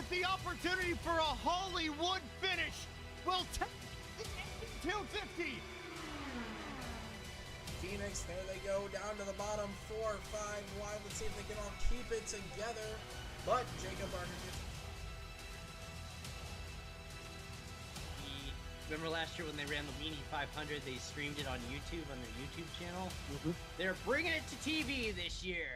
with the opportunity for a Hollywood finish will take the 250. Phoenix, there they go, down to the bottom, 4 or 5 wide. Let's see if they can all keep it together. But Jacob Barker gets... Remember last year when they ran the Weenie 500, they streamed it on YouTube, on their YouTube channel? Mm-hmm. They're bringing it to TV this year.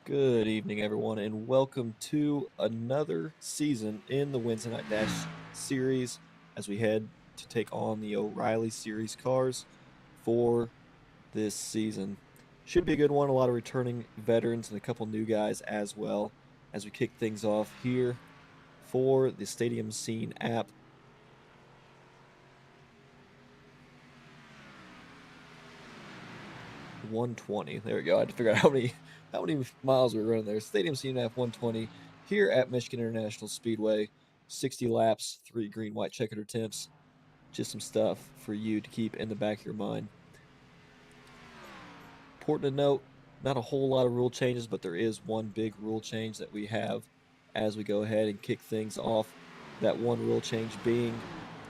Good evening, everyone, and welcome to another season in the Wednesday Night Dash series as we head to take on the O'Reilly Series cars for this season. Should be a good one, a lot of returning veterans and a couple new guys as well as we kick things off here for the Stadium Scene app. .120. There we go. I had to figure out how many miles we were running there. Stadium Scene app 120 here at Michigan International Speedway. 60 laps, 3 green, white checkered attempts. Just some stuff for you to keep in the back of your mind. Important to note, not a whole lot of rule changes, but there is one big rule change that we have as we go ahead and kick things off. That one rule change being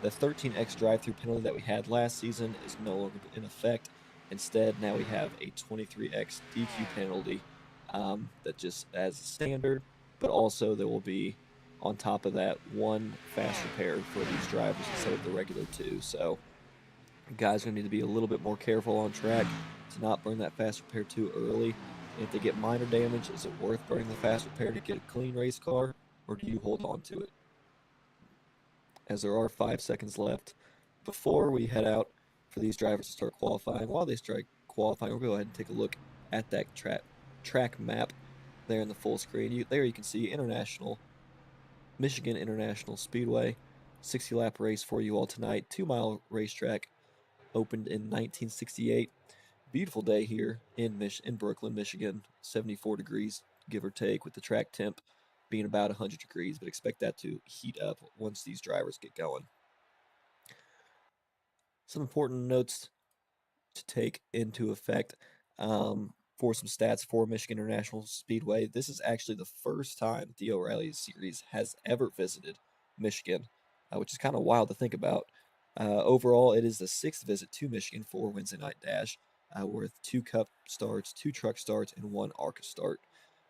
the 13X drive-through penalty that we had last season is no longer in effect. Instead, now we have a 23X DQ penalty that just as a standard, but also there will be, on top of that, one fast repair for these drivers instead of the regular 2. So guys are going to need to be a little bit more careful on track to not burn that fast repair too early. And if they get minor damage, is it worth burning the fast repair to get a clean race car, or do you hold on to it? As there are 5 seconds left before we head out for these drivers to start qualifying. While they start qualifying, we'll go ahead and take a look at that track map there in the full screen. There you can see Michigan International Speedway, 60-lap race for you all tonight. 2-mile racetrack, opened in 1968. Beautiful day here in Brooklyn, Michigan. 74 degrees, give or take, with the track temp being about 100 degrees, but expect that to heat up once these drivers get going. Some important notes to take into effect for some stats for Michigan International Speedway. This is actually the first time the O'Reilly Series has ever visited Michigan, which is kind of wild to think about. Overall, it is the 6th visit to Michigan for Wednesday Night Dash, with 2 Cup starts, 2 truck starts, and 1 ARCA start.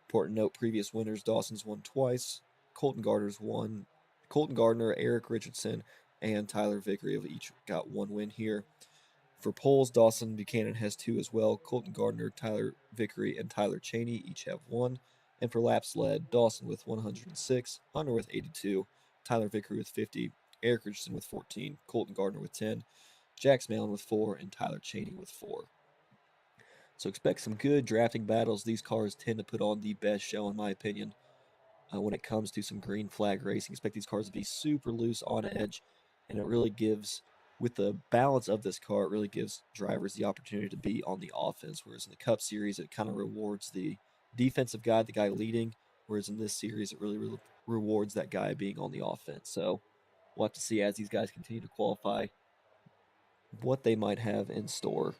Important note, previous winners, Dawson's won twice, Colton Gardner's won. Colton Gardner, Eric Richardson, and Tyler Vickery have each got 1 win here. For poles, Dawson Buchanan has 2 as well. Colton Gardner, Tyler Vickery, and Tyler Cheney each have 1. And for laps led, Dawson with 106, Hunter with 82, Tyler Vickery with 50, Eric Richardson with 14, Colton Gardner with 10, Jax Malin with 4, and Tyler Cheney with 4. So expect some good drafting battles. These cars tend to put on the best show, in my opinion, when it comes to some green flag racing. Expect these cars to be super loose on edge, and it really gives, with the balance of this car, it really gives drivers the opportunity to be on the offense, whereas in the Cup Series, it kind of rewards the defensive guy, the guy leading, whereas in this series, it really rewards that guy being on the offense. So we'll have to see as these guys continue to qualify what they might have in store.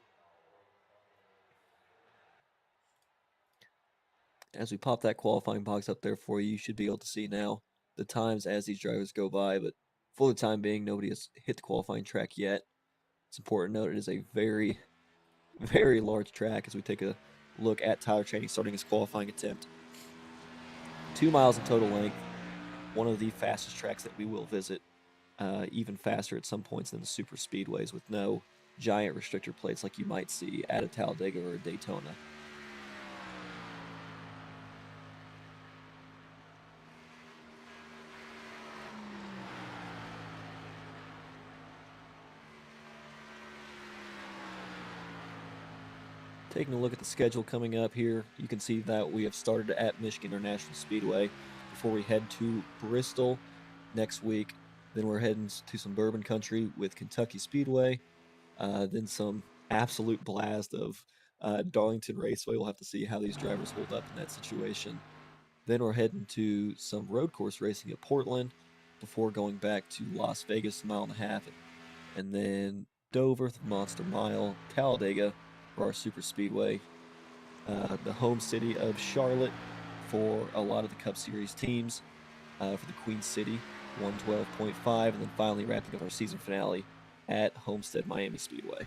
As we pop that qualifying box up there for you, you should be able to see now the times as these drivers go by, but for the time being, nobody has hit the qualifying track yet. It's important to note it is a very, very large track as we take a look at Tyler Cheney starting his qualifying attempt. 2 miles in total length, one of the fastest tracks that we will visit, even faster at some points than the super speedways, with no giant restrictor plates like you might see at a Talladega or a Daytona. Taking a look at the schedule coming up here, you can see that we have started at Michigan International Speedway before we head to Bristol next week. Then we're heading to some bourbon country with Kentucky Speedway. then some absolute blast of Darlington Raceway. We'll have to see how these drivers hold up in that situation. Then we're heading to some road course racing at Portland before going back to Las Vegas, mile and a half, and then Dover, the Monster Mile, Talladega for our Super Speedway, the home city of Charlotte for a lot of the Cup Series teams, for the Queen City, 112.5, and then finally wrapping up our season finale at Homestead Miami Speedway.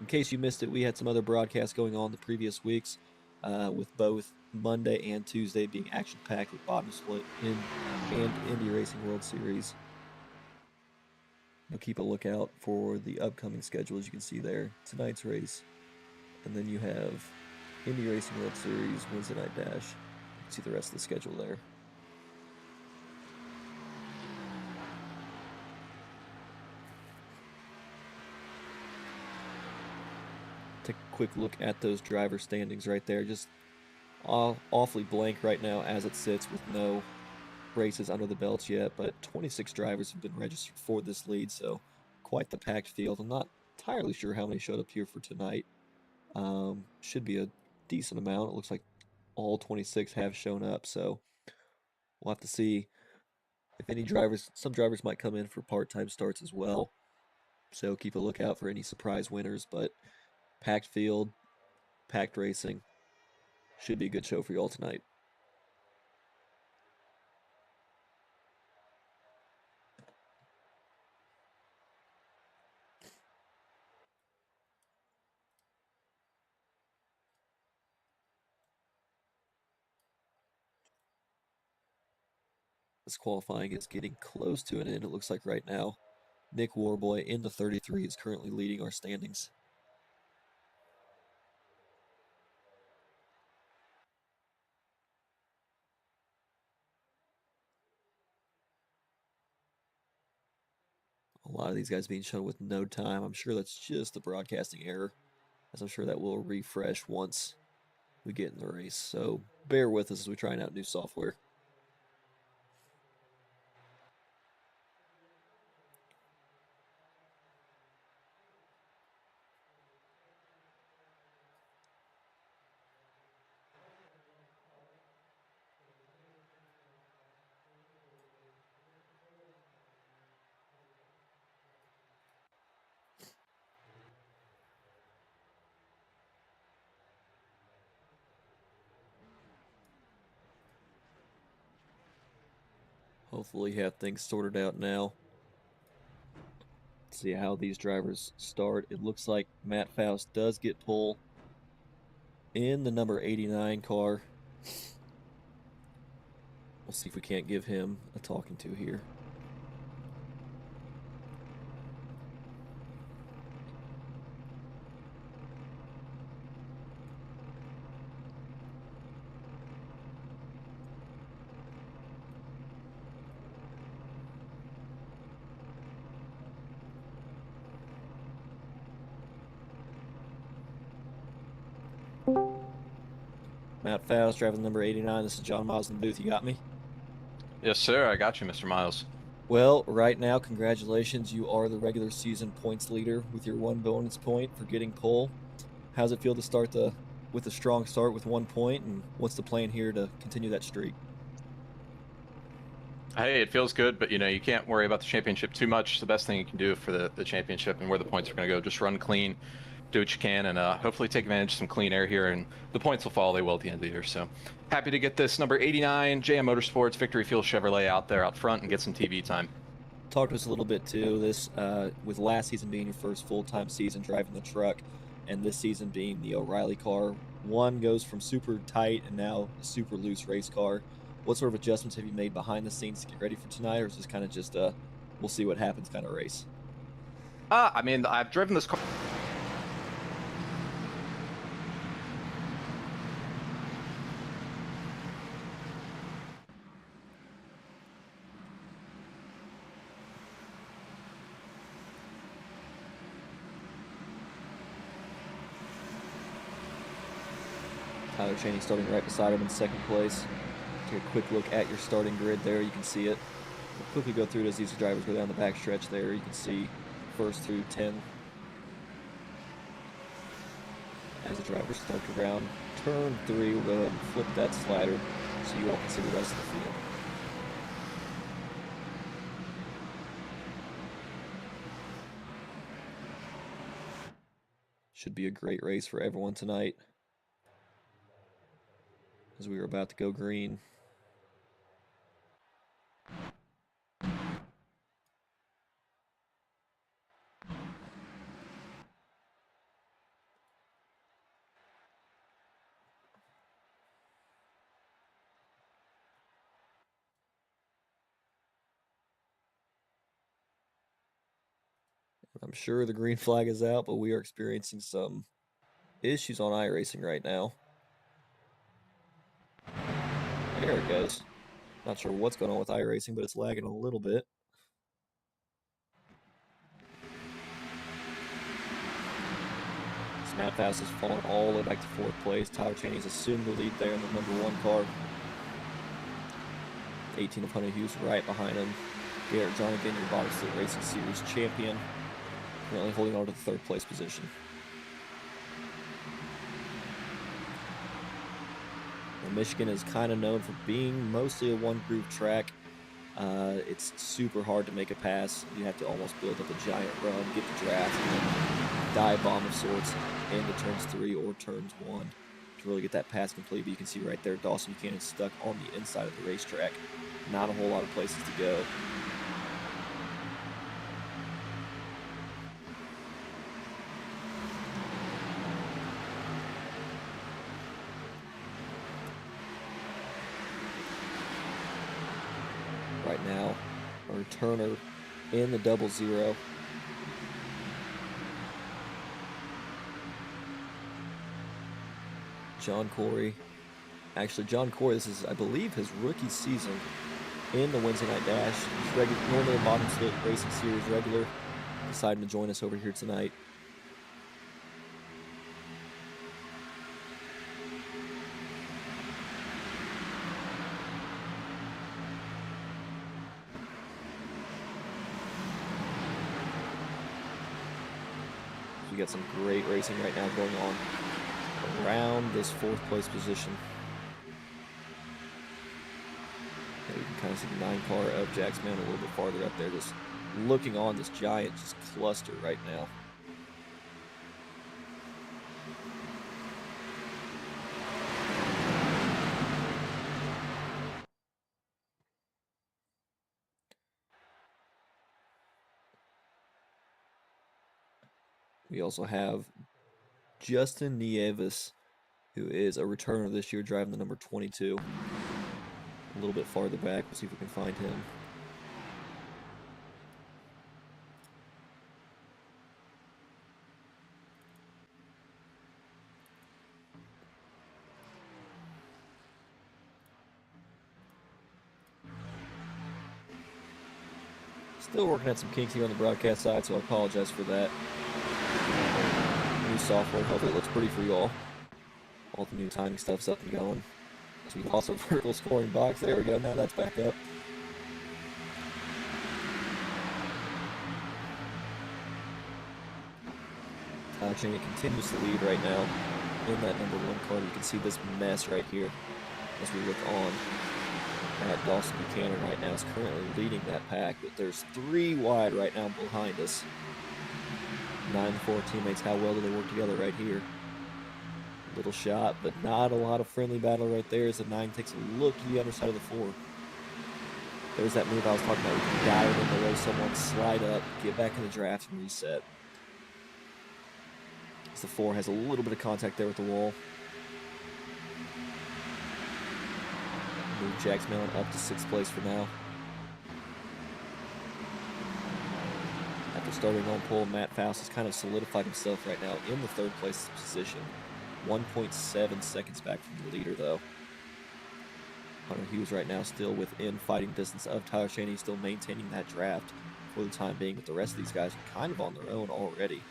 In case you missed it, we had some other broadcasts going on the previous weeks, with both Monday and Tuesday being action-packed with bottom split and Indy Racing World Series. Now keep a lookout for the upcoming schedule, as you can see there. Tonight's race, and then you have Indy Racing World Series, Wednesday Night Dash. You can see the rest of the schedule there. Take a quick look at those driver standings right there. Just awfully blank right now as it sits, with no races under the belts yet, but 26 drivers have been registered for this lead, so quite the packed field. I'm not entirely sure how many showed up here for tonight. Should be a decent amount. It looks like all 26 have shown up, so we'll have to see if any drivers, some drivers might come in for part-time starts as well, so keep a lookout for any surprise winners. But packed field, packed racing, should be a good show for you all tonight. This qualifying is getting close to an end, it looks like right now. Nick Warboy in the 33 is currently leading our standings. A lot of these guys being shown with no time. I'm sure that's just a broadcasting error, as I'm sure that will refresh once we get in the race. So bear with us as we try out new software. Hopefully have things sorted out now. Let's see how these drivers start. It looks like Matt Faust does get pole in the number 89 car. We'll see if we can't give him a talking to here. Matt Faust driving number 89. This is John Miles in the booth. You got me? Yes, sir. I got you, Mr. Miles. Well, right now, congratulations. You are the regular season points leader with your 1 bonus point for getting pole. How's it feel to start with a strong start with 1 point, and what's the plan here to continue that streak? Hey, it feels good, but you can't worry about the championship too much. The best thing you can do for the championship and where the points are going to go, just run clean, do what you can, and hopefully take advantage of some clean air here, and the points will follow. They will at the end of the year. So happy to get this number 89 JM Motorsports Victory Fuel Chevrolet out there out front and get some TV time. Talk to us a little bit too. This with last season being your first full-time season driving the truck, and this season being the O'Reilly car. One goes from super tight and now a super loose race car. What sort of adjustments have you made behind the scenes to get ready for tonight, or is this kind of just we'll see what happens kind of race? I mean, I've driven this car. Tyler Chaney starting right beside him in second place. Take a quick look at your starting grid there. You can see it. We'll quickly go through it as these drivers go down the back stretch there. You can see first through 10 as the drivers start around turn 3. We'll go ahead and flip that slider so you all can see the rest of the field. Should be a great race for everyone tonight as we are about to go green. I'm sure the green flag is out, but we are experiencing some issues on iRacing right now. There it goes. Not sure what's going on with iRacing, but it's lagging a little bit. Matt Fast has fallen all the way back to 4th place. Tyler Cheney's assumed the lead there in the #1 car. 18 of Hunter Hughes right behind him. Garrett John again, your Bottom Split Racing Series champion. Currently holding on to the 3rd place position. Now, Michigan is kind of known for being mostly a one-groove track. It's super hard to make a pass. You have to almost build up a giant run, get the draft, and then dive bomb of sorts into turns 3 or turns 1 to really get that pass complete. But you can see right there, Dawson Buchanan stuck on the inside of the racetrack. Not a whole lot of places to go. Right now, a returner in the 0-0. John Corey. Actually, John Corey, this is, I believe, his rookie season in the Wednesday Night Dash. He's normally a Bottom Split Racing Series regular. Decided to join us over here tonight. We got some great racing right now going on around this 4th place position. And you can kind of see the 9 car of Jack's Man a little bit farther up there, just looking on this giant just cluster right now. We also have Justin Nieves, who is a returner this year, driving the number 22. A little bit farther back. We'll see if we can find him. Still working at some kinks here on the broadcast side, so I apologize for that. New software, hopefully it looks pretty for you all. All the new timing stuff's up and going. So we lost our vertical scoring box. There we go, now that's back up. Tyler Cheney continues to lead right now in that #1 car. You can see this mess right here as we look on at Dawson Buchanan right now is currently leading that pack, but there's 3 wide right now behind us. 9 and 4 teammates, how well do they work together right here? Little shot, but not a lot of friendly battle right there as the 9 takes a look at the underside of the 4. There's that move I was talking about. We can dive in the way someone, slide up, get back in the draft, and reset. As the 4 has a little bit of contact there with the wall. Move Jack's Mellon up to 6th place for now. After starting on pole, Matt Faust has kind of solidified himself right now in the 3rd place position. 1.7 seconds back from the leader, though. Hunter Hughes right now still within fighting distance of Tyler Cheney, still maintaining that draft for the time being, but the rest of these guys are kind of on their own already.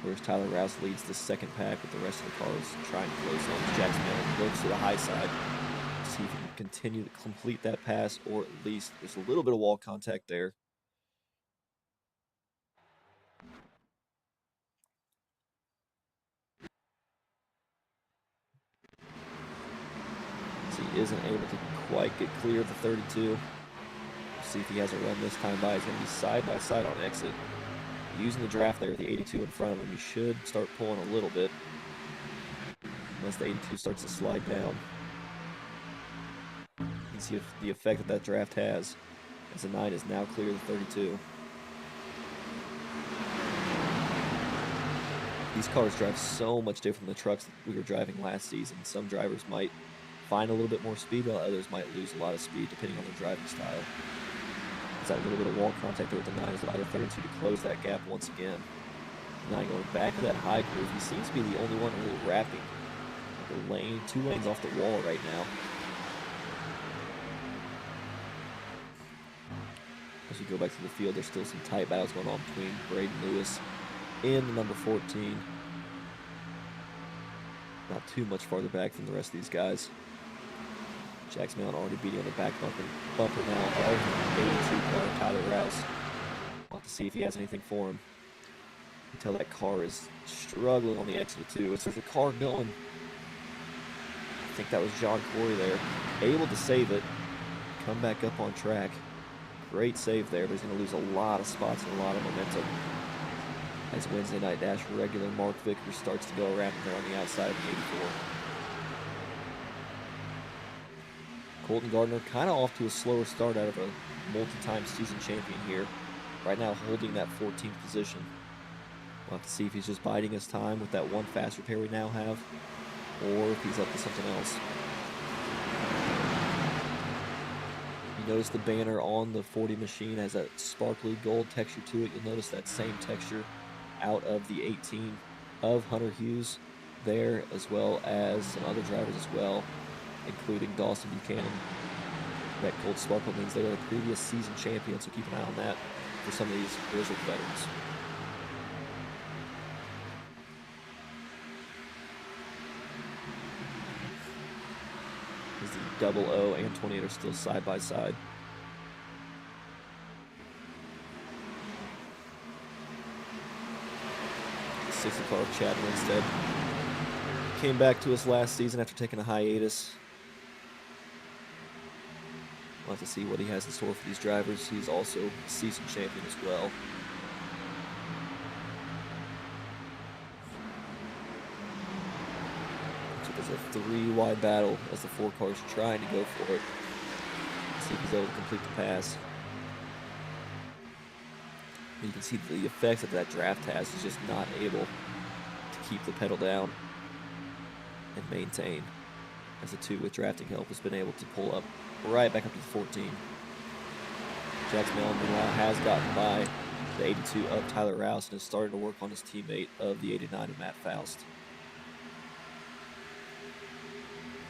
Whereas Tyler Rouse leads the 2nd pack with the rest of the cars trying to close on. Jack's Mellon looks to the high side. See if he can continue to complete that pass, or at least there's a little bit of wall contact there. So he isn't able to quite get clear of the 32. See if he has a run this time by. He's going to be side by side on exit. Using the draft there with the 82 in front of him, he should start pulling a little bit. Unless the 82 starts to slide down. You can see the effect that draft has, as the 9 is now clear of the 32. These cars drive so much different than the trucks that we were driving last season. Some drivers might find a little bit more speed, while others might lose a lot of speed depending on their driving style. There's that little bit of wall contact there with the 9 has allowed the 32 to close that gap once again. 9 going back to that high groove. He seems to be the only one really wrapping like a lane, 2 lanes off the wall right now. As we go back to the field, there's still some tight battles going on between Braden Lewis and the number 14. Not too much farther back from the rest of these guys. Jax Mellon already beating on the back bumper now of 82 car Tyler Rouse. We'll have to see if he has anything for him. You can tell that car is struggling on the exit too. There's a car going. I think that was John Corey there. Able to save it. Come back up on track. Great save there, but he's going to lose a lot of spots and a lot of momentum. As Wednesday Night Dash regular Mark Vickers starts to go around there on the outside of the 84. Colton Gardner kind of off to a slower start out of a multi-time season champion here. Right now holding that 14th position. We'll have to see if he's just biding his time with that one fast repair we now have, or if he's up to something else. You notice the banner on the 40 machine has that sparkly gold texture to it. You'll notice that same texture out of the 18 of Hunter Hughes there, as well as some other drivers as well, including Dawson Buchanan. That gold sparkle means they were the previous season champions, so keep an eye on that for some of these grizzled veterans. As the 00 and 28 are still side by side. 60 car of Chad Winstead came back to us last season after taking a hiatus. We'll have to see what he has in store for these drivers. He's also a season champion as well. So there's a 3-wide battle as the 4 cars are trying to go for it. Let's see if he's able to complete the pass. You can see the effects that draft has. He's just not able to keep the pedal down and maintain. As the 2 with drafting help has been able to pull up right back up to the 14. Jax Mellon, meanwhile, has gotten by the 82 of Tyler Rouse and has started to work on his teammate of the 89 of Matt Faust.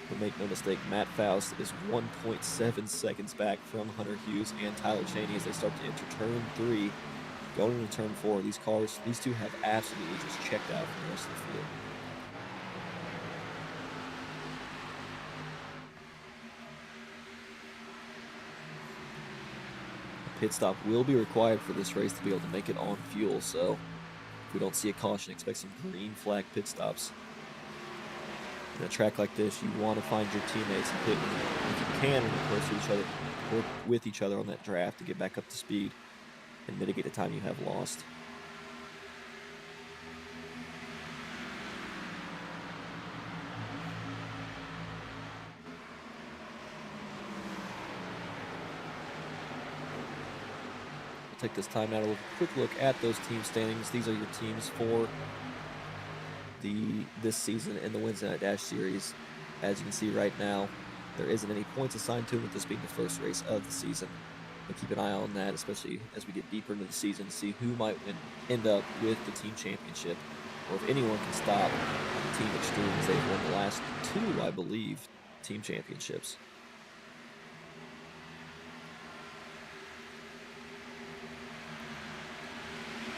But make no mistake, Matt Faust is 1.7 seconds back from Hunter Hughes and Tyler Cheney as they start to enter turn 3. Going into turn 4, these 2 have absolutely just checked out from the rest of the field. A pit stop will be required for this race to be able to make it on fuel, so if we don't see a caution, expect some green flag pit stops. In a track like this, you want to find your teammates and pit, if you can, close to each other, work with each other on that draft to get back up to speed and mitigate the time you have lost. We'll take this time now to quick look at those team standings. These are your teams for this season in the Wednesday Night Dash Series. As you can see right now, there isn't any points assigned to it, with this being the first race of the season. But keep an eye on that, especially as we get deeper into the season, to see who might end up with the team championship, or if anyone can stop Team Extreme, as they've won the last 2, I believe, team championships.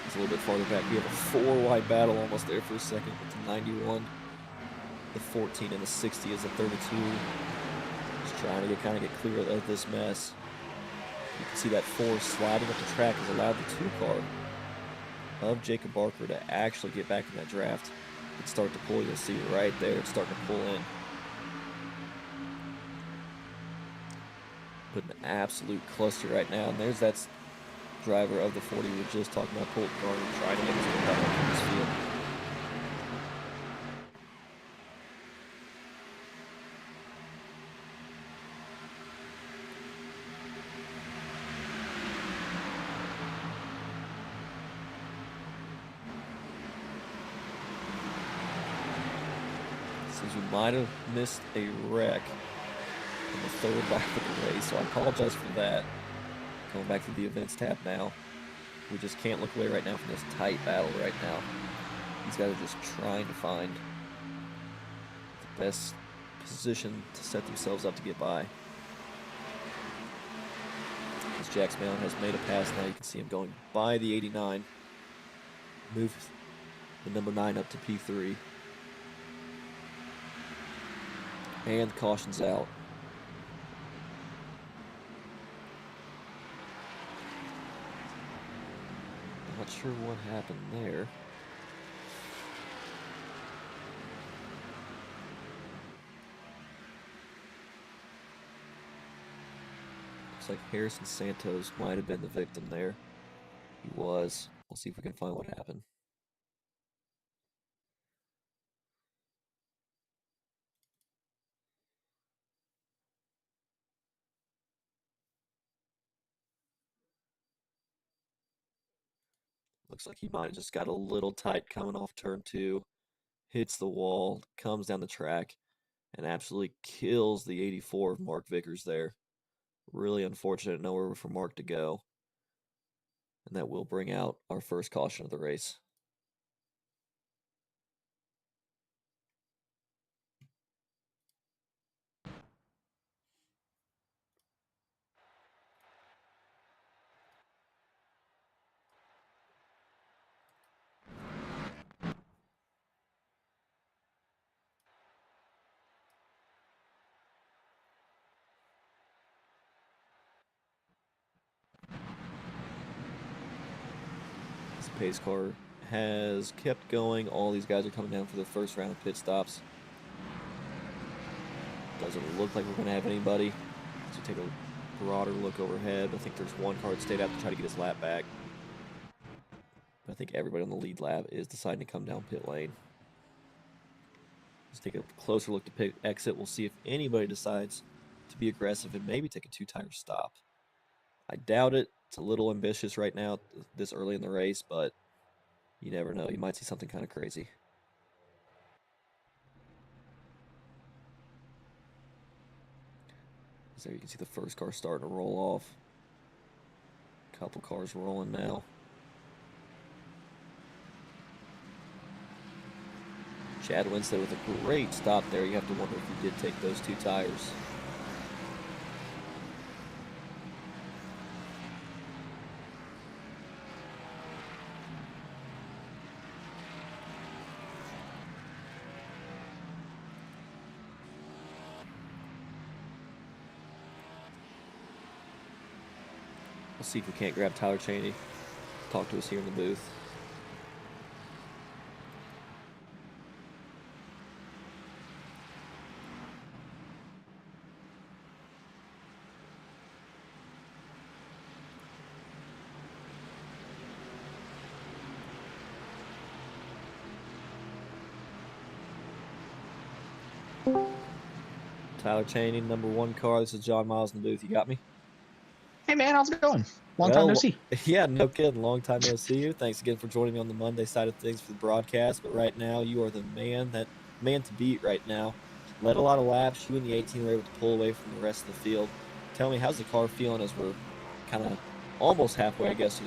It's a little bit farther back. We have a 4-wide battle almost there for a second with the 91, the 14, and the 60 as the 32 is trying to kind of get clear of this mess. You can see that 4 sliding up the track has allowed the 2 car of Jacob Barker to actually get back in that draft and start to pull. You'll see right there, it's starting to pull in. Put an absolute cluster right now, and there's that driver of the 40 we were just talking about, Portland Garner, trying to get his way back into this field. Seems we might have missed a wreck in the 3rd lap of the race, so I apologize for that. Going back to the events tab now. We just can't look away right now from this tight battle right now. These guys are just trying to find the best position to set themselves up to get by. As Jax Malin has made a pass now, you can see him going by the 89. Move the number 9 up to P3. And the caution's out. Not sure what happened there. Looks like Harrison Santos might have been the victim there. He was. We'll see if we can find what happened. Looks like he might have just got a little tight coming off turn 2, hits the wall, comes down the track, and absolutely kills the 84 of Mark Vickers there. Really unfortunate, nowhere for Mark to go. And that will bring out our first caution of the race. Pace car has kept going. All these guys are coming down for the first round of pit stops. Doesn't look like we're going to have anybody. So take a broader look overhead. I think there's one car that stayed out to try to get his lap back. But I think everybody on the lead lap is deciding to come down pit lane. Let's take a closer look to pit exit. We'll see if anybody decides to be aggressive and maybe take a 2-tire stop. I doubt it. It's a little ambitious right now, this early in the race, but you never know. You might see something kind of crazy. So you can see the first car starting to roll off. A couple cars rolling now. Chad Winstead with a great stop there. You have to wonder if he did take those 2 tires. We'll see if we can't grab Tyler Cheney. Talk to us here in the booth. Tyler Cheney, number 1 car. This is John Miles in the booth. You got me? Hey man, how's it going? Long time no see. Yeah, no kidding. Long time no see you. Thanks again for joining me on the Monday side of things for the broadcast. But right now, you are the man to beat right now. Led a lot of laps. You and the 18 were able to pull away from the rest of the field. Tell me, how's the car feeling as we're kind of almost halfway, I guess,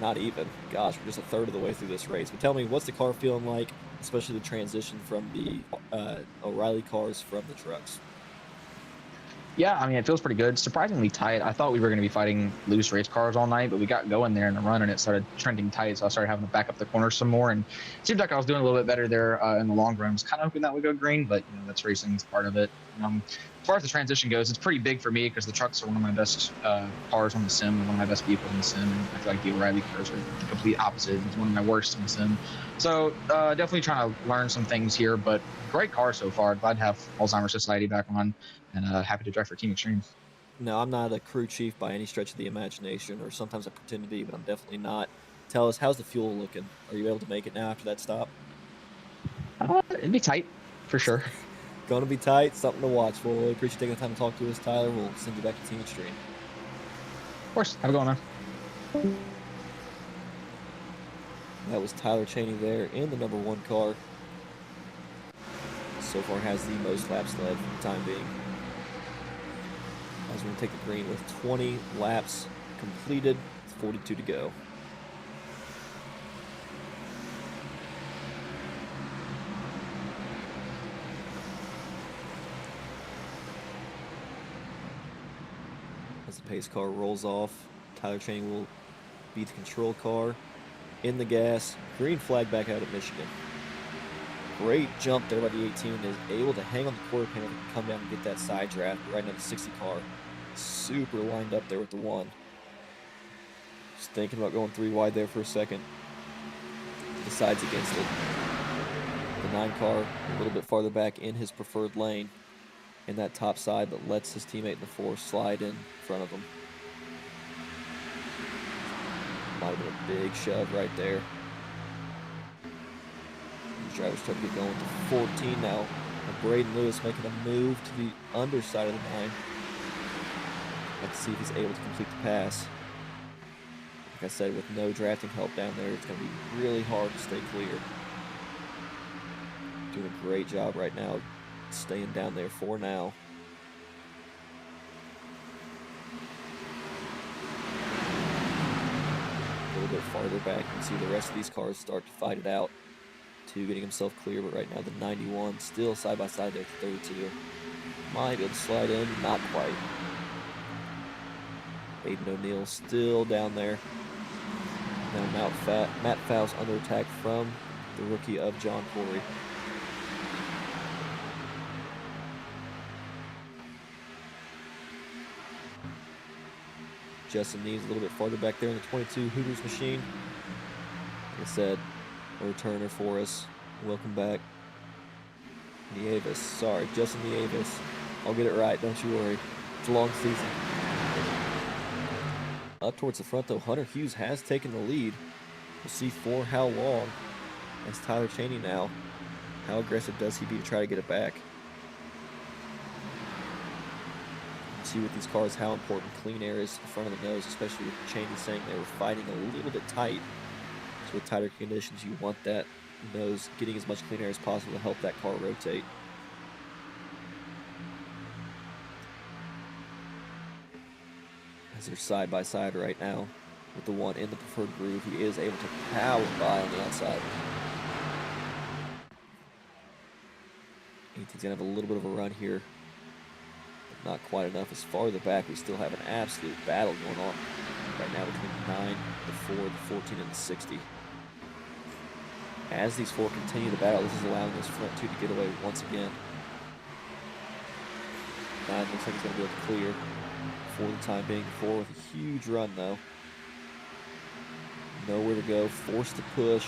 not even. Gosh, we're just a third of the way through this race. But tell me, what's the car feeling like, especially the transition from the O'Reilly cars from the trucks? Yeah, I mean, it feels pretty good. Surprisingly tight. I thought we were going to be fighting loose race cars all night, but we got going there in the run and it started trending tight. So I started having to back up the corners some more. And it seemed like I was doing a little bit better there in the long run. I was kind of hoping that would go green, but that's racing. It's part of it. As far as the transition goes, it's pretty big for me because the trucks are one of my best cars on the sim and one of my best vehicles in the sim. And I feel like the O'Reilly cars are the complete opposite. It's one of my worst in the sim. So definitely trying to learn some things here, but great car so far. Glad to have Alzheimer's Society back on. And happy to drive for Team Extreme. No, I'm not a crew chief by any stretch of the imagination, or sometimes I pretend to be, but I'm definitely not. Tell us, how's the fuel looking? Are you able to make it now after that stop? It'd be tight, for sure. Going to be tight, something to watch for. Really appreciate taking the time to talk to us, Tyler. We'll send you back to Team Extreme. Of course. Have a good one, man. That was Tyler Cheney there in the number 1 car. So far has the most laps led for the time being. As we're going to take the green with 20 laps completed, 42 to go. As the pace car rolls off, Tyler Cheney will be the control car in the gas. Green flag back out at Michigan. Great jump there by the 18, is able to hang on the quarter panel and come down and get that side draft right now the 60 car. Super lined up there with the 1. Just thinking about going 3 wide there for a second. Decides against it. The 9 car a little bit farther back in his preferred lane in that top side, but lets his teammate in the 4 slide in front of him. Might have been a big shove right there. Drivers try to get going to 14 now. Braden Lewis making a move to the underside of the 9. Let's see if he's able to complete the pass. Like I said, with no drafting help down there, it's going to be really hard to stay clear. Doing a great job right now, staying down there for now. A little bit farther back, you can see the rest of these cars start to fight it out. 2 getting himself clear, but right now the 91 still side by side there at 32. Might be able to slide in, not quite. Aiden O'Neill still down there. Now Matt Faust under attack from the rookie of John Corey. Justin Neves a little bit farther back there in the 22 Hooters machine. Like I said, a returner for us. Welcome back. Nieves. Sorry, Justin Nieves. I'll get it right, don't you worry. It's a long season. Up towards the front, though, Hunter Hughes has taken the lead. We'll see for how long. As Tyler Cheney now. How aggressive does he be to try to get it back? See with these cars how important clean air is in front of the nose, especially with Cheney saying they were fighting a little bit tight. So with tighter conditions, you want that nose getting as much clean air as possible to help that car rotate. As they're side by side right now with the 1 in the preferred groove, he is able to power by on the outside. 18's gonna have a little bit of a run here, but not quite enough. As farther back, we still have an absolute battle going on right now between the 9, the 4, the 14, and the 60. As these 4 continue to battle, this is allowing those front 2 to get away once again. 9 looks like he's going to be able to clear for the time being. 4 with a huge run, though. Nowhere to go, forced to push.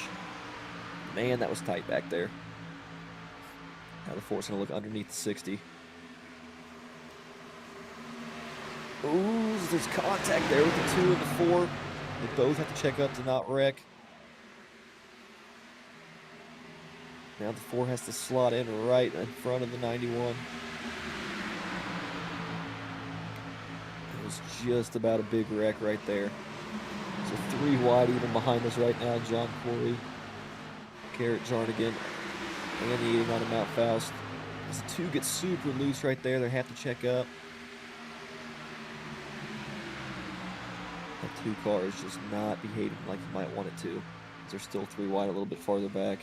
Man, that was tight back there. Now the 4's going to look underneath the 60. Ooh, there's contact there with the 2 and the 4. They both have to check up to not wreck. Now the 4 has to slot in right in front of the 91. It was just about a big wreck right there. So 3 wide even behind us right now. John Corey, Garrett Jarnigan, and the 89 of Matt Faust. As the 2 gets super loose right there, they have to check up. That 2 car is just not behaving like you might want it to. They're still 3 wide a little bit farther back.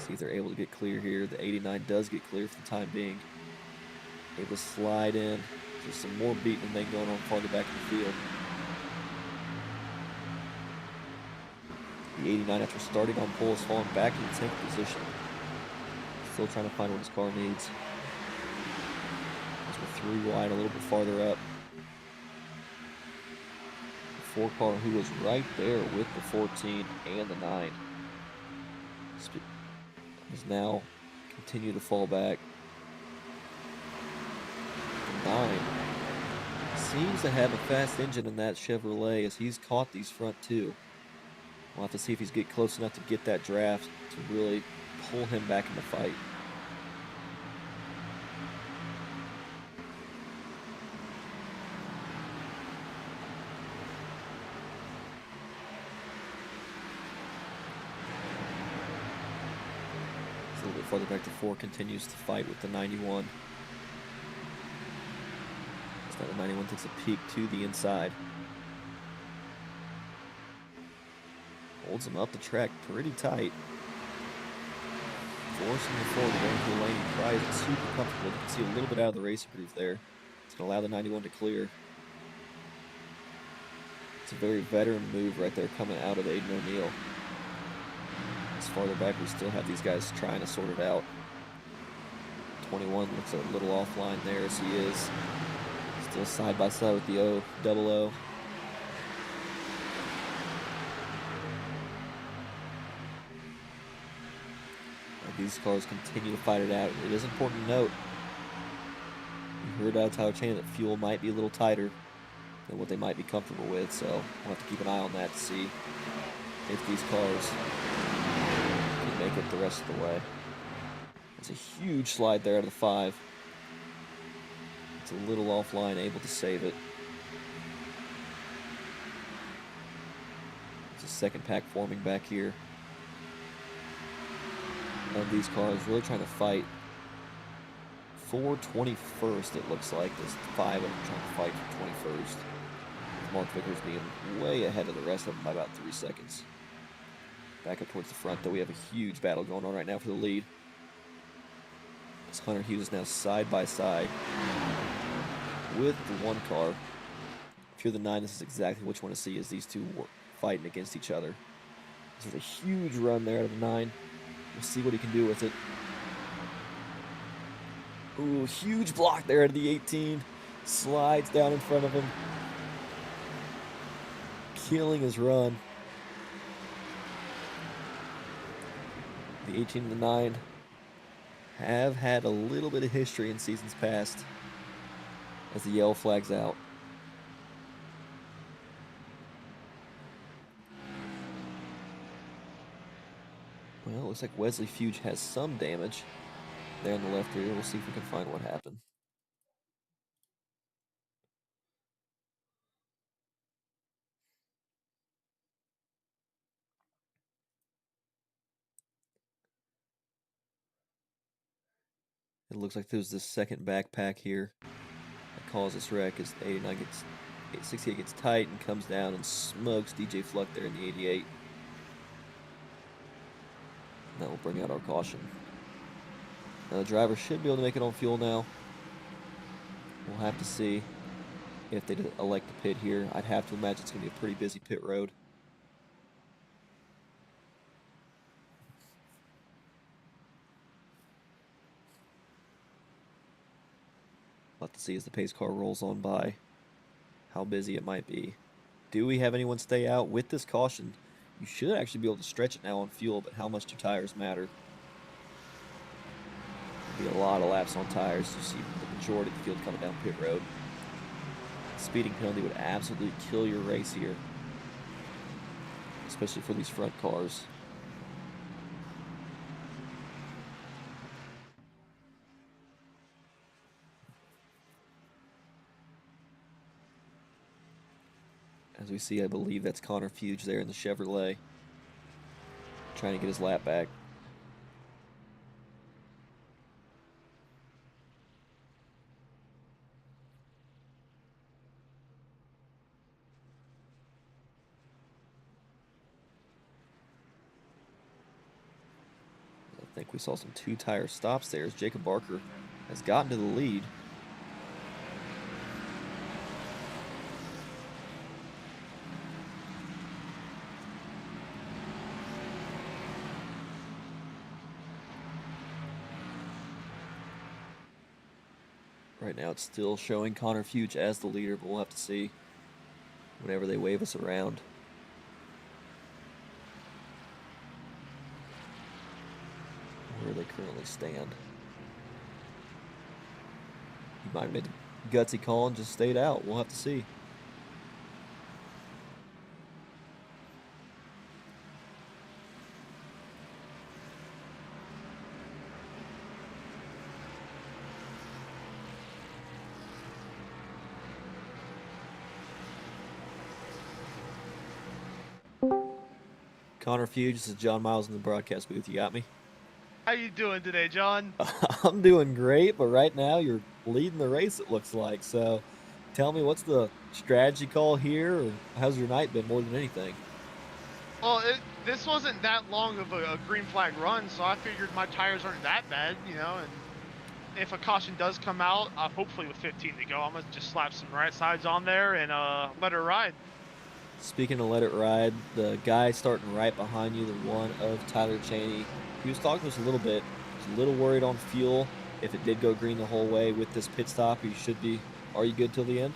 See if they're able to get clear here. The 89 does get clear for the time being. Able to slide in. Just some more beating than going on farther back in the field. The 89, after starting on pole, is falling back into 10th position. Still trying to find what his car needs. As we're 3 wide, a little bit farther up. The 4 car who was right there with the 14 and the 9 is now continue to fall back. The 9 seems to have a fast engine in that Chevrolet as he's caught these front 2. We'll have to see if he's get close enough to get that draft to really pull him back in the fight. A little bit farther back, the 4 continues to fight with the 91. Instead, the 91 takes a peek to the inside. Holds him up the track pretty tight. Forcing the 4 going through the lane. He tries it super comfortable. You can see a little bit out of the racing groove there. It's going to allow the 91 to clear. It's a very veteran move right there coming out of Aiden O'Neill. As farther back, we still have these guys trying to sort it out. 21 looks a little offline there as he is. Still side by side with the double O. These cars continue to fight it out. It is important to note, you heard Tyler Chan, that fuel might be a little tighter than what they might be comfortable with, so we'll have to keep an eye on that to see if these cars can make it the rest of the way. It's a huge slide there out of the 5. It's a little offline, able to save it. It's a second pack forming back here. Of these cars really trying to fight for 21st, it looks like. There's 5 of them trying to fight for 21st. Mark Vickers being way ahead of the rest of them by about 3 seconds. Back up towards the front, though, we have a huge battle going on right now for the lead. As Hunter Hughes is now side by side with the 1 car. If you're the 9, this is exactly what you want to see, is these 2 fighting against each other. There's a huge run there out of the 9. We'll see what he can do with it. Ooh, huge block there out of the 18. Slides down in front of him. Killing his run. The 18 and the 9 have had a little bit of history in seasons past as the yellow flag's out. Well, it looks like Wesley Fuge has some damage there in the left rear. We'll see if we can find what happened. It looks like there's this second backpack here that caused this wreck as the 89 gets, 68 gets tight and comes down and smokes DJ Fluck there in the 88. That will bring out our caution. Now the driver should be able to make it on fuel now. We'll have to see if they elect to pit here. I'd have to imagine it's going to be a pretty busy pit road. We'll have to see as the pace car rolls on by how busy it might be. Do we have anyone stay out with this caution? You should actually be able to stretch it now on fuel, but how much do tires matter? There'll be a lot of laps on tires. You see the majority of the field coming down pit road. Speeding penalty would absolutely kill your race here, especially for these front cars. As we see, I believe that's Connor Fuge there in the Chevrolet, trying to get his lap back. I think we saw some 2-tire stops there as Jacob Barker has gotten to the lead. Right now it's still showing Connor Fuge as the leader, but we'll have to see whenever they wave us around. Where they currently stand. He might have made a gutsy call and just stayed out. We'll have to see. Connor Fuge, this is John Miles in the broadcast booth. You got me? How you doing today, John? I'm doing great, but right now you're leading the race, it looks like. So tell me, what's the strategy call here, or how's your night been more than anything? Well, this wasn't that long of a green flag run, so I figured my tires aren't that bad, you know, and if a caution does come out, hopefully with 15 to go, I'm going to just slap some right sides on there and let her ride. Speaking of let it ride, the guy starting right behind you, the one of Tyler Cheney, he was talking to us a little bit. He was a little worried on fuel. If it did go green the whole way with this pit stop, you should be. Are you good till the end?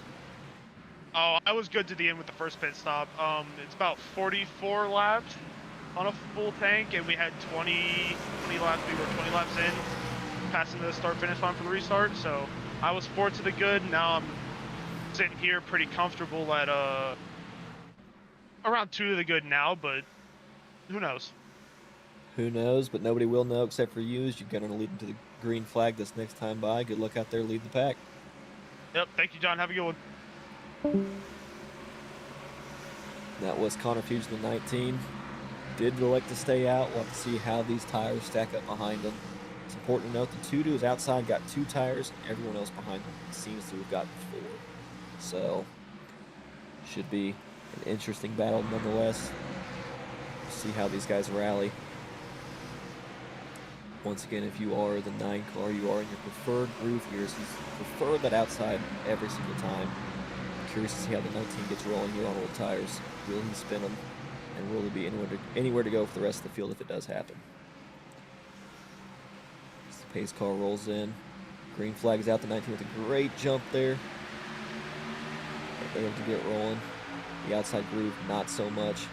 Oh, I was good to the end with the first pit stop. It's about 44 laps on a full tank, and we had 20 laps. We were 20 laps in, passing the start-finish line for the restart. So I was 4 to the good. Now I'm sitting here pretty comfortable at around 2 to the good now, but who knows? Who knows, but nobody will know except for you, as you're going to lead into the green flag this next time by. Good luck out there leading the pack. Yep, thank you, John. Have a good one. That was Connor Fuge, the 19. Did elect to stay out. We'll have to see how these tires stack up behind him. It's important to note the 2 is outside, got 2 tires. Everyone else behind him seems to have gotten 4. So, should be an interesting battle nonetheless. See how these guys rally. Once again, if you are the 9 car, you are in your preferred groove here. So you prefer that outside every single time. I'm curious to see how the 19 gets rolling here on old tires. Will he spin them? And will there be anywhere to go for the rest of the field if it does happen? As the pace car rolls in. Green flag is out, the 19 with a great jump there. Able to get rolling. The outside groove, not so much.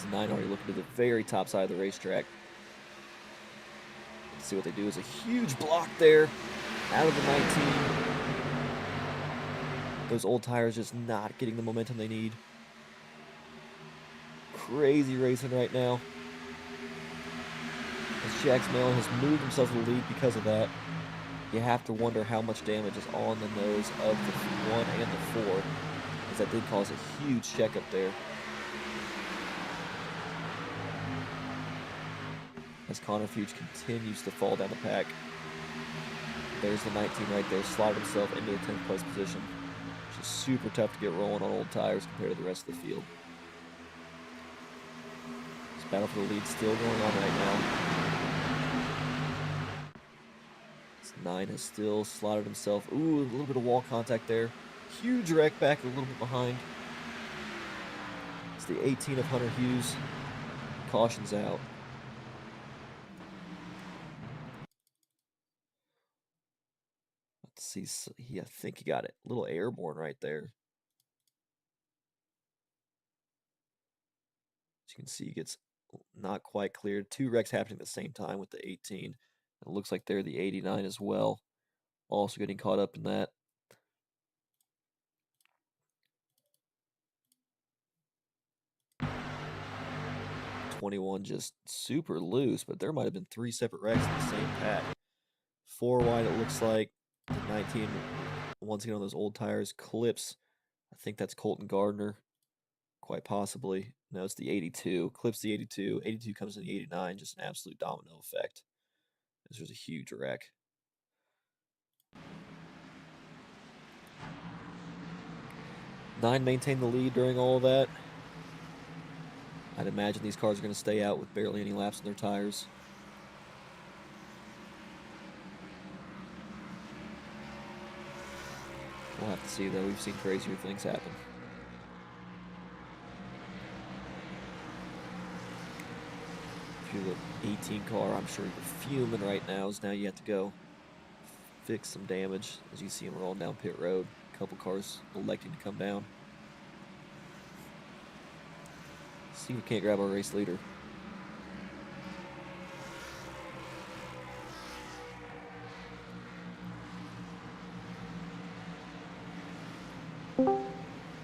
The 9 already looking to the very top side of the racetrack. Let's see what they do. Is a huge block there out of the 19. Those old tires just not getting the momentum they need. Crazy racing right now. As Jax Mellon has moved himself to the lead because of that. You have to wonder how much damage is on the nose of the 1 and the 4, as that did cause a huge check up there. As Connor Fuge continues to fall down the pack. There's the 19 right there, slotted himself into the 10th place position. Which is super tough to get rolling on old tires compared to the rest of the field. This battle for the lead still going on right now. 9 has still slotted himself. Ooh, a little bit of wall contact there. Huge wreck back, a little bit behind. It's the 18 of Hunter Hughes. Caution's out. Let's see. I think he got it. A little airborne right there. As you can see, he gets not quite cleared. 2 wrecks happening at the same time with the 18. It looks like they're the 89 as well. Also getting caught up in that. '21 just super loose, but there might have been 3 separate wrecks in the same pack. 4 wide, it looks like. The 19, once again on those old tires, clips. I think that's Colton Gardner. Quite possibly. No, it's the 82. Clips the 82. 82 comes in the 89. Just an absolute domino effect. This was a huge wreck. 9 maintained the lead during all of that. I'd imagine these cars are going to stay out with barely any laps on their tires. We'll have to see, though. We've seen crazier things happen. If you're the 18 car, I'm sure you're fuming right now, as now you have to go fix some damage as you see them rolling down pit road. A couple cars electing to come down. See if we can't grab our race leader.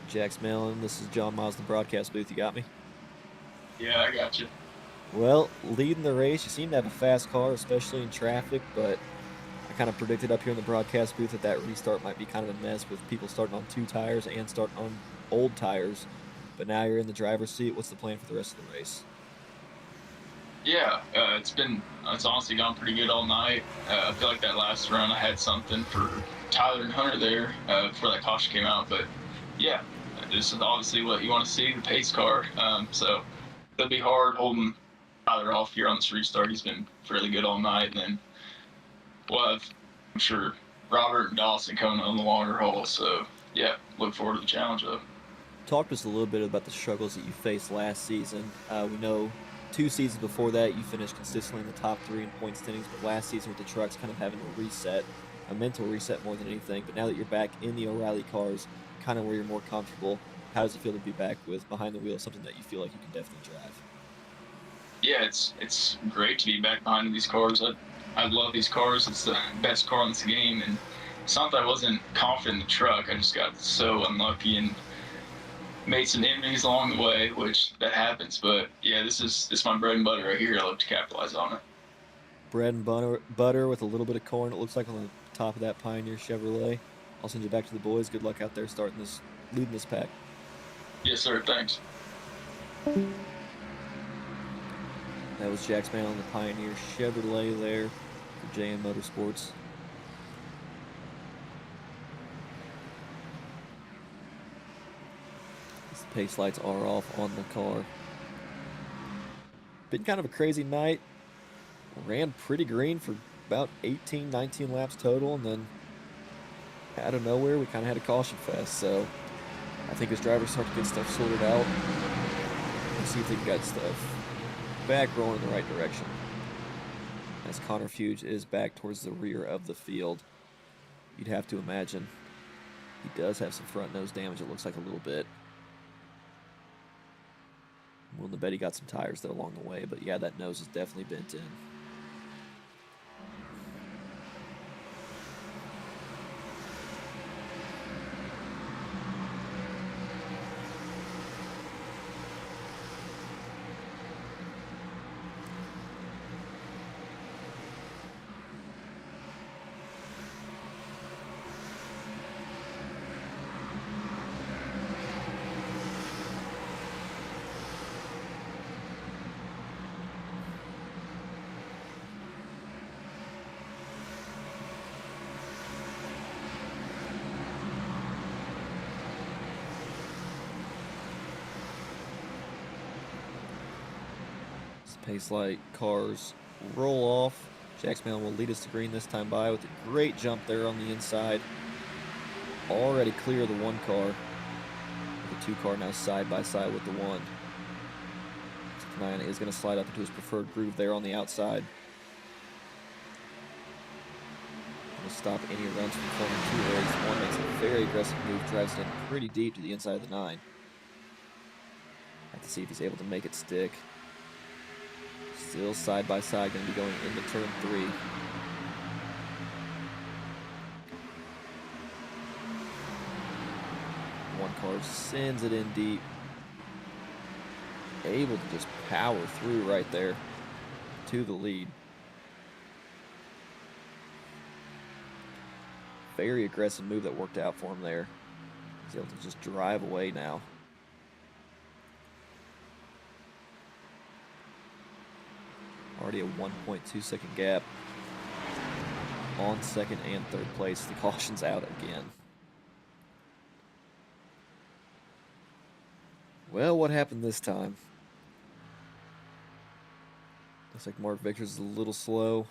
Jax Mellon, this is John Miles in the broadcast booth. You got me? Yeah, I got you. Well, leading the race, you seem to have a fast car, especially in traffic, but I kind of predicted up here in the broadcast booth that restart might be kind of a mess with people starting on 2 tires and starting on old tires. But now you're in the driver's seat. What's the plan for the rest of the race? Yeah, it's honestly gone pretty good all night. I feel like that last run I had something for Tyler and Hunter there before that caution came out. But yeah, this is obviously what you want to see, the pace car. So it'll be hard holding Tyler off here on this restart. He's been fairly good all night. And then we'll have, I'm sure, Robert and Dawson coming on the longer haul. So yeah, look forward to the challenge though. Talk to us a little bit about the struggles that you faced last season. We know 2 seasons before that you finished consistently in the top 3 in point standings, but last season with the trucks kind of having a reset, a mental reset more than anything. But now that you're back in the O'Reilly cars, kind of where you're more comfortable, how does it feel to be back with behind the wheel, something that you feel like you can definitely drive? Yeah, it's great to be back behind these cars. I love these cars. It's the best car in this game, and it's not that I wasn't confident in the truck. I just got so unlucky and made some enemies along the way, which that happens. But yeah, this is my bread and butter right here. I love to capitalize on it. Bread and butter with a little bit of corn, it looks like, on the top of that Pioneer Chevrolet. I'll send you back to the boys. Good luck out there leading this pack. Yes, sir. Thanks. That was Jax Mann on the Pioneer Chevrolet there for JM Motorsports. The pace lights are off on the car. Been kind of a crazy night. Ran pretty green for about 18, 19 laps total, and then out of nowhere we kind of had a caution fest. So I think as drivers start to get stuff sorted out, we'll see if they can get stuff back rolling in the right direction. As Connor Fuge is back towards the rear of the field, you'd have to imagine he does have some front nose damage, it looks like a little bit. Willing to bet he got some tires that along the way, but yeah, that nose is definitely bent in. Pace light cars roll off. Jax Mellon will lead us to green this time by with a great jump there on the inside. Already clear of the 1 car. The 2 car now side by side with the 1. 9 is going to slide up into his preferred groove there on the outside. Going to stop any runs from corner 2 there. 1 makes a very aggressive move, drives it in pretty deep to the inside of the 9. Have to see if he's able to make it stick. Still side by side, going to be going into turn 3. One car sends it in deep. Able to just power through right there to the lead. Very aggressive move that worked out for him there. He's able to just drive away now. Already a 1.2 second gap on 2nd and 3rd place. The caution's out again. Well, what happened this time? Looks like Mark Victor's a little slow.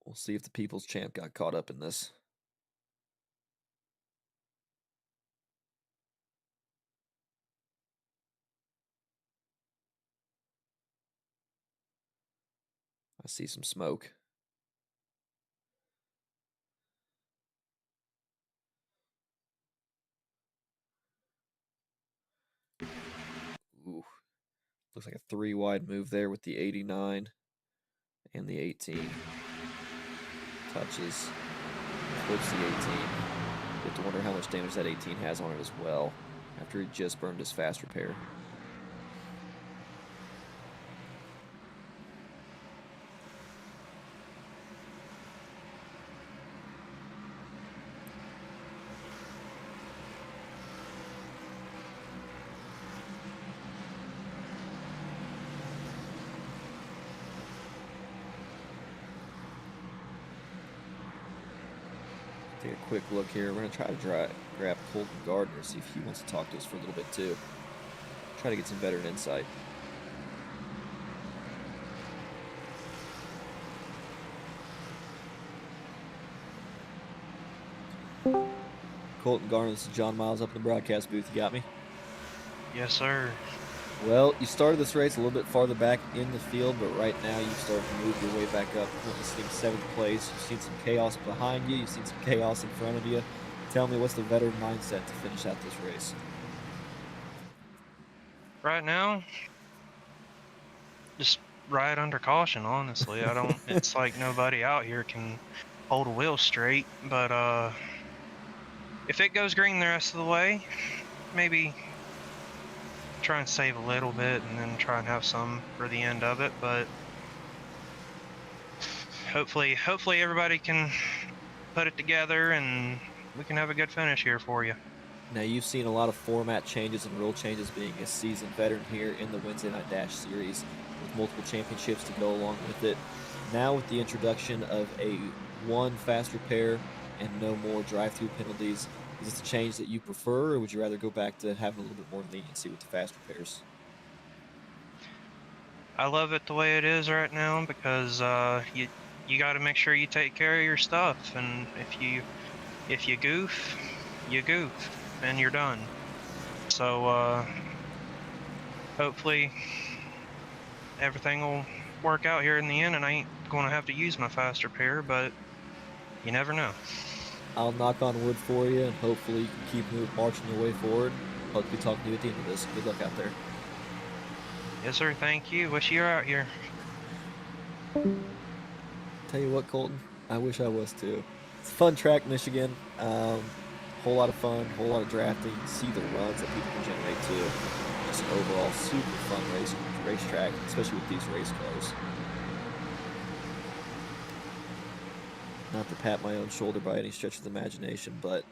We'll see if the People's Champ got caught up in this. I see some smoke. Ooh. Looks like a 3-wide move there with the 89 and the 18. Touches. Flips the 18. You have to wonder how much damage that 18 has on it as well after he just burned his fast repair. Take a quick look here. We're going to try to grab Colton Gardner, see if he wants to talk to us for a little bit too. Try to get some veteran insight. Colton Gardner, this is John Miles up in the broadcast booth. You got me? Yes, sir. Well, you started this race a little bit farther back in the field, but right now you've started to move your way back up. You're sitting 7th place. You've seen some chaos behind you. You've seen some chaos in front of you. Tell me, what's the veteran mindset to finish out this race? Right now, just ride under caution, honestly. I don't, it's like nobody out here can hold a wheel straight, but if it goes green the rest of the way, maybe try and save a little bit and then try and have some for the end of it, but hopefully everybody can put it together and we can have a good finish here for you. Now, you've seen a lot of format changes and rule changes being a seasoned veteran here in the Wednesday Night Dash Series with multiple championships to go along with it. Now with the introduction of a 1 fast repair and no more drive-through penalties, is this a change that you prefer, or would you rather go back to having a little bit more leniency with the fast repairs? I love it the way it is right now because you got to make sure you take care of your stuff, and if you goof, you goof, and you're done. So hopefully everything will work out here in the end, and I ain't going to have to use my fast repair, but you never know. I'll knock on wood for you, and hopefully you can keep marching your way forward. I'll be talking to you at the end of this. Good luck out there. Yes, sir. Thank you. Wish you were out here. Tell you what, Colton, I wish I was too. It's a fun track, Michigan. Whole lot of fun, whole lot of drafting. You can see the runs that people can generate too. Just an overall super fun racetrack, especially with these race cars. Not to pat my own shoulder by any stretch of the imagination, but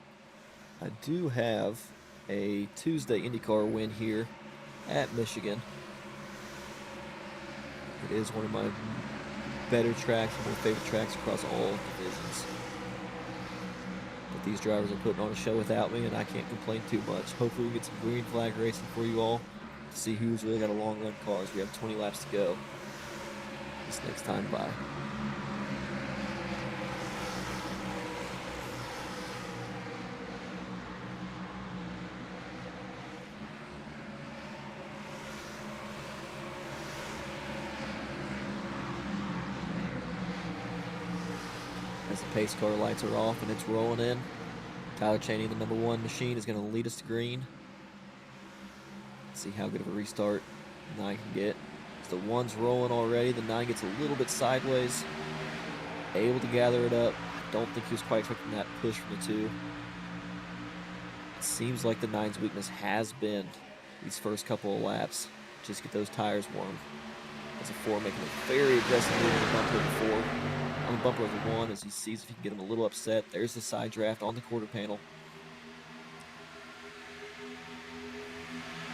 I do have a Tuesday IndyCar win here at Michigan. It is one of my better tracks, one of my favorite tracks across all divisions. But these drivers are putting on a show without me, and I can't complain too much. Hopefully we get some green flag racing for you all to see who's really got a long run cars. We have 20 laps to go this next time by. As the pace car lights are off and it's rolling in, Tyler Chaney, the #1 machine, is going to lead us to green. See how good of a restart 9 can get. As the 1's rolling already, the 9 gets a little bit sideways. Able to gather it up. I don't think he was quite expecting that push from the 2. It seems like the 9's weakness has been these first couple of laps. Just get those tires warm. As a 4 making a very aggressive move on the bumper of the 4. On the bumper of the 1 as he sees if he can get him a little upset. There's the side draft on the quarter panel.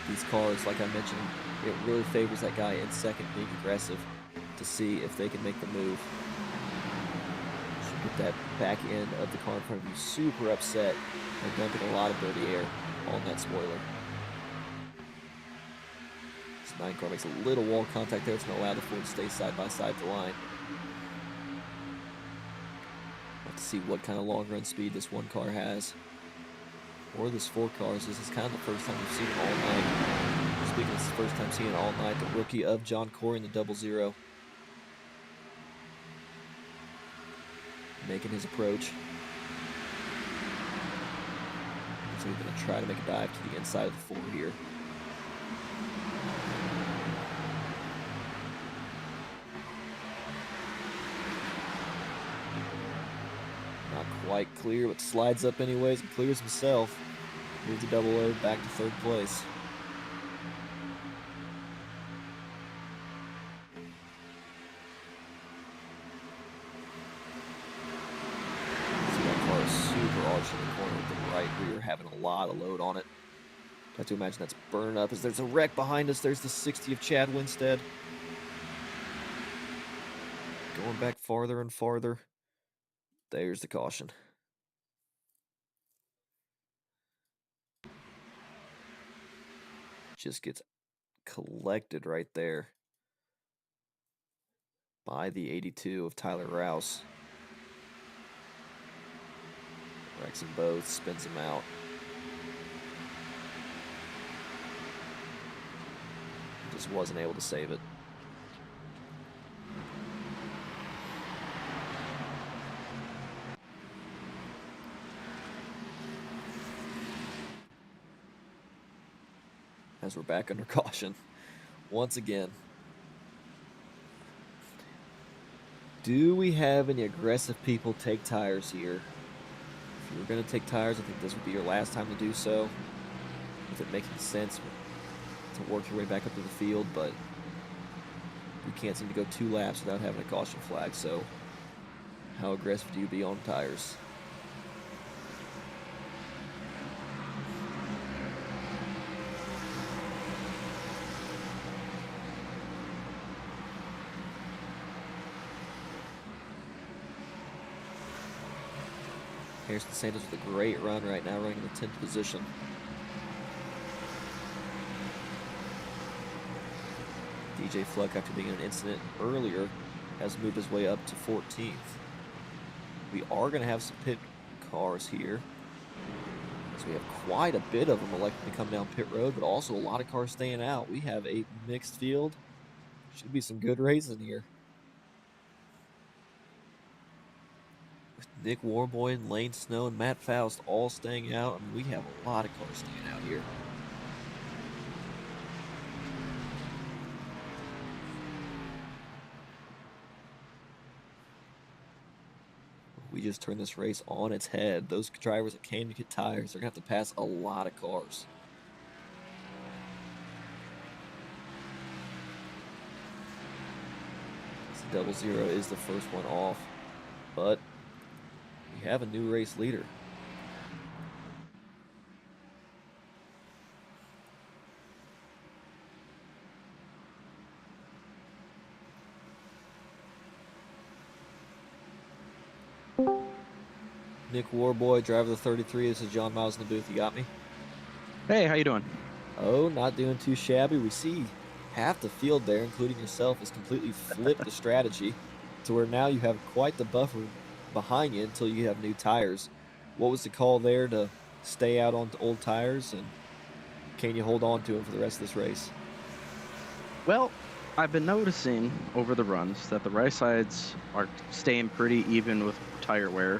These cars, like I mentioned, it really favors that guy in second being aggressive to see if they can make the move. Should get that back end of the car in front of you super upset and dumping a lot of dirty air on that spoiler. 9 car makes a little wall contact there. It's going to allow the 4 to stay side by side the line. We'll have to see what kind of long run speed this 1 car has. Or this 4 cars. This is kind of the first time we've seen it all night. Speaking, this is the first time seeing it all night. The rookie of John Corey in the 00. Making his approach. So he's going to try to make a dive to the inside of the 4 here. Not quite clear, but slides up anyways and clears himself. Moves the 00 back to 3rd place. Super arch in the corner with the right rear, having a lot of load on it. Got to imagine that's burning up as there's a wreck behind us. There's the 60 of Chad Winstead. Going back farther and farther. There's the caution. Just gets collected right there by the 82 of Tyler Rouse. Wrecks them both, spins them out. Just wasn't able to save it. As we're back under caution once again. Do we have any aggressive people take tires here? If you were going to take tires, I think this would be your last time to do so. With it making sense to work your way back up to the field, but you can't seem to go 2 laps without having a caution flag, so how aggressive do you be on tires? Harrison Sanders with a great run right now, running in the 10th position. DJ Fluck, after being in an incident earlier, has moved his way up to 14th. We are going to have some pit cars here, as we have quite a bit of them electing to come down pit road, but also a lot of cars staying out. We have a mixed field. Should be some good racing here. Nick Warboy, Lane Snow, and Matt Faust all staying out. I mean, we have a lot of cars staying out here. We just turned this race on its head. Those drivers that came to get tires, they're going to have to pass a lot of cars. The 00 is the first one off, but we have a new race leader. Nick Warboy, driver of the 33. This is John Miles in the booth. You got me? Hey, how you doing? Oh, not doing too shabby. We see half the field there, including yourself, has completely flipped the strategy to where now you have quite the buffer behind you until you have new tires. What was the call there to stay out on old tires, and can you hold on to them for the rest of this race? Well, I've been noticing over the runs that the right sides are staying pretty even with tire wear,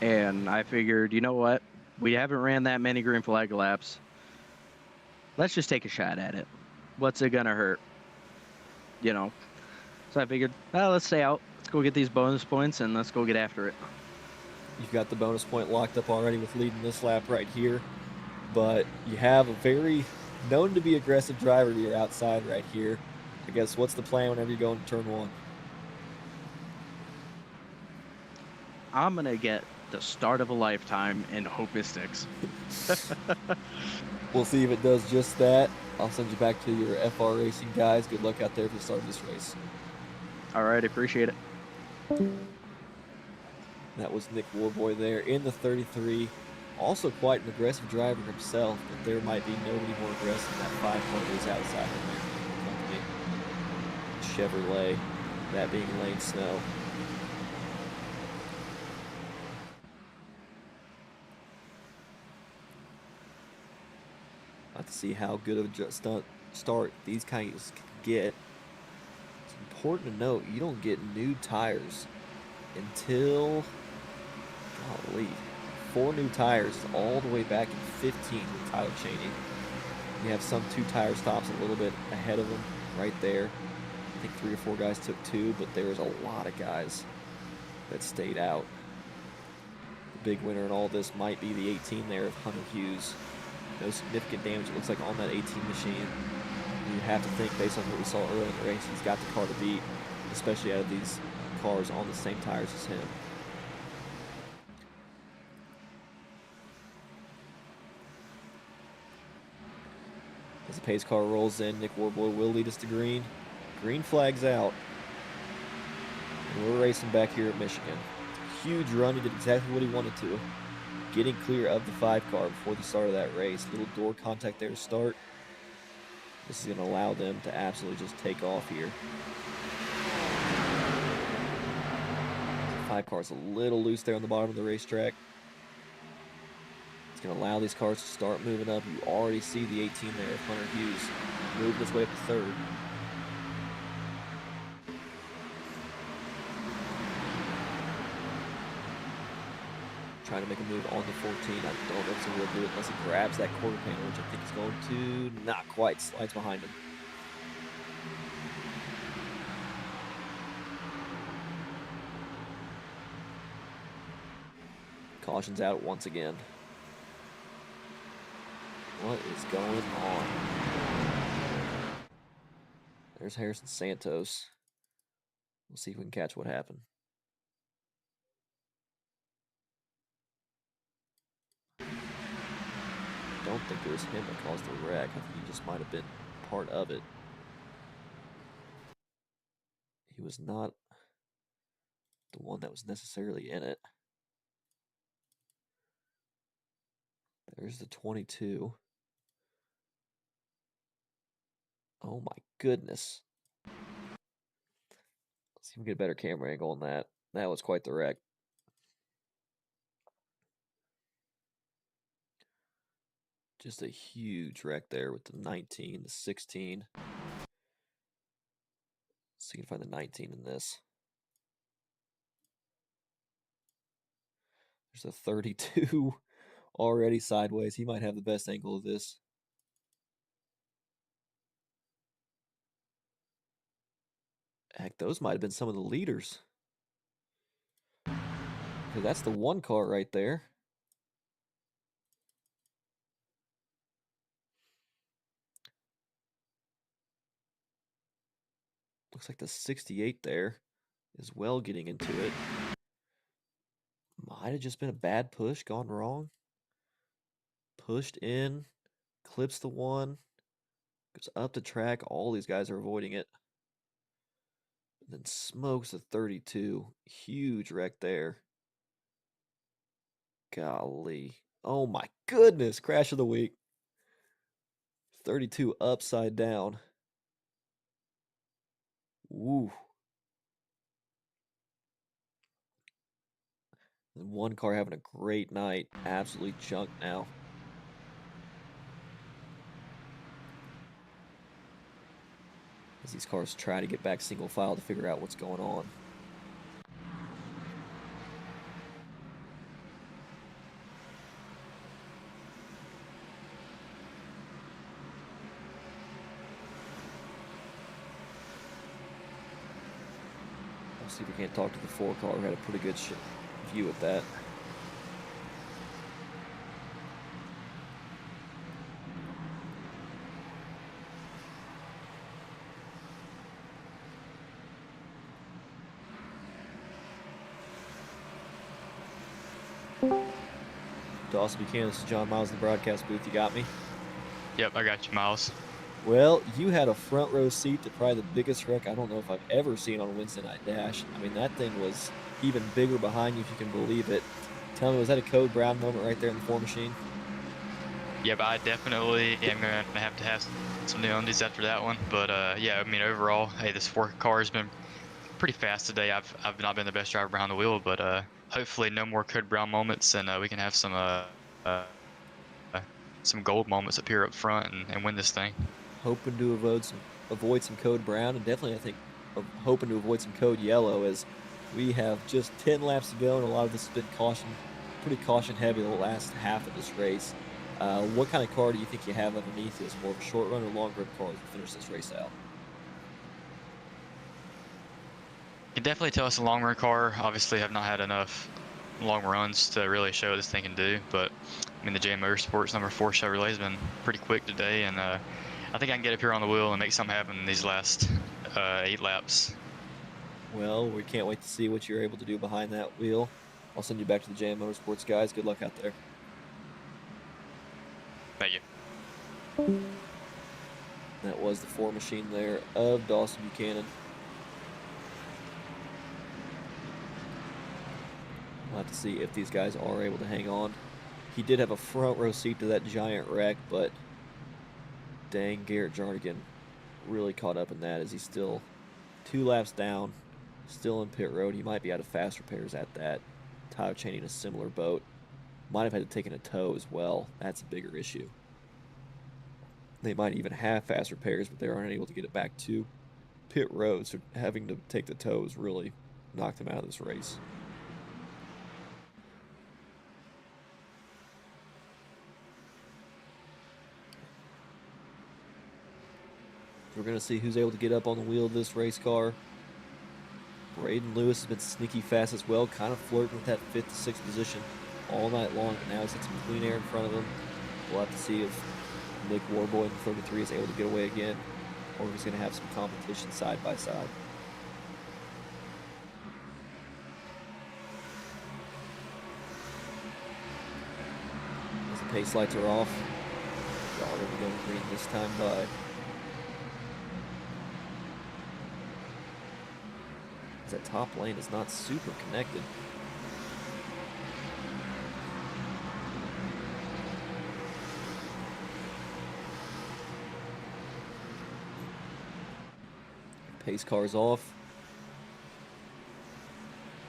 and I figured, you know what, we haven't ran that many green flag laps. Let's just take a shot at it. What's it gonna hurt? You know. So I figured, well, let's stay out. Let's go get these bonus points and let's go get after it. You've got the bonus point locked up already with leading this lap right here, but you have a very known to be aggressive driver to your outside right here. I guess what's the plan whenever you go into turn 1? I'm gonna get the start of a lifetime and hope it sticks. We'll see if it does just that. I'll send you back to your FR Racing guys. Good luck out there for the start of this race. All right, appreciate it. That was Nick Warboy there in the 33. Also quite an aggressive driver himself, but there might be nobody more aggressive than that 5 car that is outside of American Company. Chevrolet, that being Lane Snow. About to see how good of a start these guys can get. It's important to note you don't get new tires until, golly, 4 new tires all the way back in 15 with Tyler Cheney. You have some 2 tire stops a little bit ahead of them right there. I think 3 or 4 guys took 2, but there was a lot of guys that stayed out. The big winner in all this might be the 18 there of Hunter Hughes. No significant damage, it looks like, on that 18 machine. You have to think, based on what we saw earlier in the race, he's got the car to beat, especially out of these cars on the same tires as him. As the pace car rolls in, Nick Warboy will lead us to green. Green flag's out. And we're racing back here at Michigan. Huge run, he did exactly what he wanted to. Getting clear of the 5 car before the start of that race. Little door contact there to start. This is going to allow them to absolutely just take off here. The 5 car is a little loose there on the bottom of the racetrack. It's going to allow these cars to start moving up. You already see the 18 there of Hunter Hughes moving his way up to 3rd. Trying to make a move on the 14. I don't know if he's going to do it unless he grabs that quarter panel, which I think he's going to. Not quite. Slides behind him. Caution's out once again. What is going on? There's Harrison Santos. We'll see if we can catch what happened. I don't think it was him that caused the wreck. I think he just might have been part of it. He was not the one that was necessarily in it. There's the 22. Oh my goodness. Let's see if we can get a better camera angle on that. That was quite the wreck. Just a huge wreck there with the 19, the 16. Let's see if we can find the 19 in this. There's a 32 already sideways. He might have the best angle of this. Heck, those might have been some of the leaders. Because that's the 1 car right there. Looks like the 68 there is well getting into it. Might have just been a bad push, gone wrong. Pushed in, clips the 1, goes up the track. All these guys are avoiding it. And then smokes the 32. Huge wreck there. Golly. Oh my goodness. Crash of the week. 32 upside down. Woo. And 1 car having a great night. Absolutely junked now. As these cars try to get back single file to figure out what's going on. Let's see if we can't talk to the 4 car. We had a pretty good view at that. Dawson Buchanan, this is John Miles in the broadcast booth. You got me? Yep, I got you, Miles. Well, you had a front row seat to probably the biggest wreck I don't know if I've ever seen on a Wednesday Night Dash. I mean, that thing was even bigger behind you, if you can believe it. Tell me, was that a Code Brown moment right there in the 4 machine? Yeah, but I definitely am going to have some new undies after that one. But yeah, I mean, overall, hey, this 4 car has been pretty fast today. I've not been the best driver behind the wheel, but hopefully no more Code Brown moments, and we can have some gold moments up here up front and win this thing. Hoping to avoid some Code Brown, and definitely I think hoping to avoid some Code Yellow, as we have just 10 laps to go, and a lot of this has been pretty caution heavy the last half of this race. What kind of car do you think you have underneath this? More of a short run or long run car to finish this race out? You can definitely tell it's a long run car. Obviously, have not had enough long runs to really show what this thing can do. But I mean, the JM Motorsports number 4 Chevrolet has been pretty quick today, and I think I can get up here on the wheel and make something happen in these last 8 laps. Well, we can't wait to see what you're able to do behind that wheel. I'll send you back to the JM Motorsports guys. Good luck out there. Thank you. That was the 4 machine there of Dawson Buchanan. We'll have to see if these guys are able to hang on. He did have a front row seat to that giant wreck, but dang, Garrett Jarnigan really caught up in that, as he's still 2 laps down, still in pit road. He might be out of fast repairs at that. Tyler Cheney in a similar boat. Might have had to take in a tow as well. That's a bigger issue. They might even have fast repairs, but they aren't able to get it back to pit road, so having to take the tows really knocked them out of this race. We're going to see who's able to get up on the wheel of this race car. Braden Lewis has been sneaky fast as well, kind of flirting with that 5th to 6th position all night long, but now he's got some clean air in front of him. We'll have to see if Nick Warboy in 33 is able to get away again, or if he's going to have some competition side by side. As the pace lights are off, y'all are going to go green this time by. That top lane is not super connected. Pace car's off.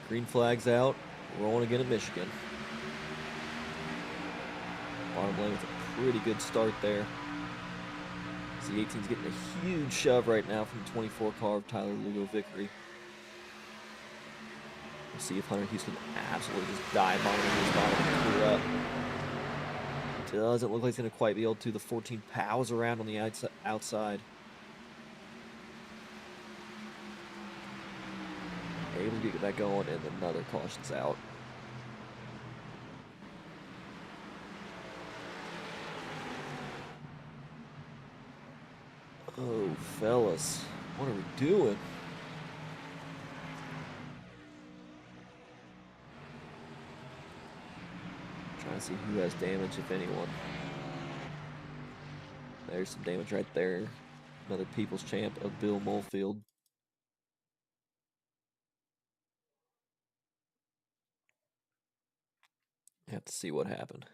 Green flag's out. Rolling again at Michigan. Bottom lane with a pretty good start there. The 18's getting a huge shove right now from the 24 car of Tyler Lugo Vickery. We'll see if Hunter Hughes can absolutely just dive on his bottom and clear up. Doesn't look like he's going to quite be able to. The 14 pows around on the outside. Able to get that going, and another caution's out. Oh, fellas, what are we doing? Trying to see who has damage, if anyone. There's some damage right there. Another People's Champ of Bill Molefield. Have to see what happened.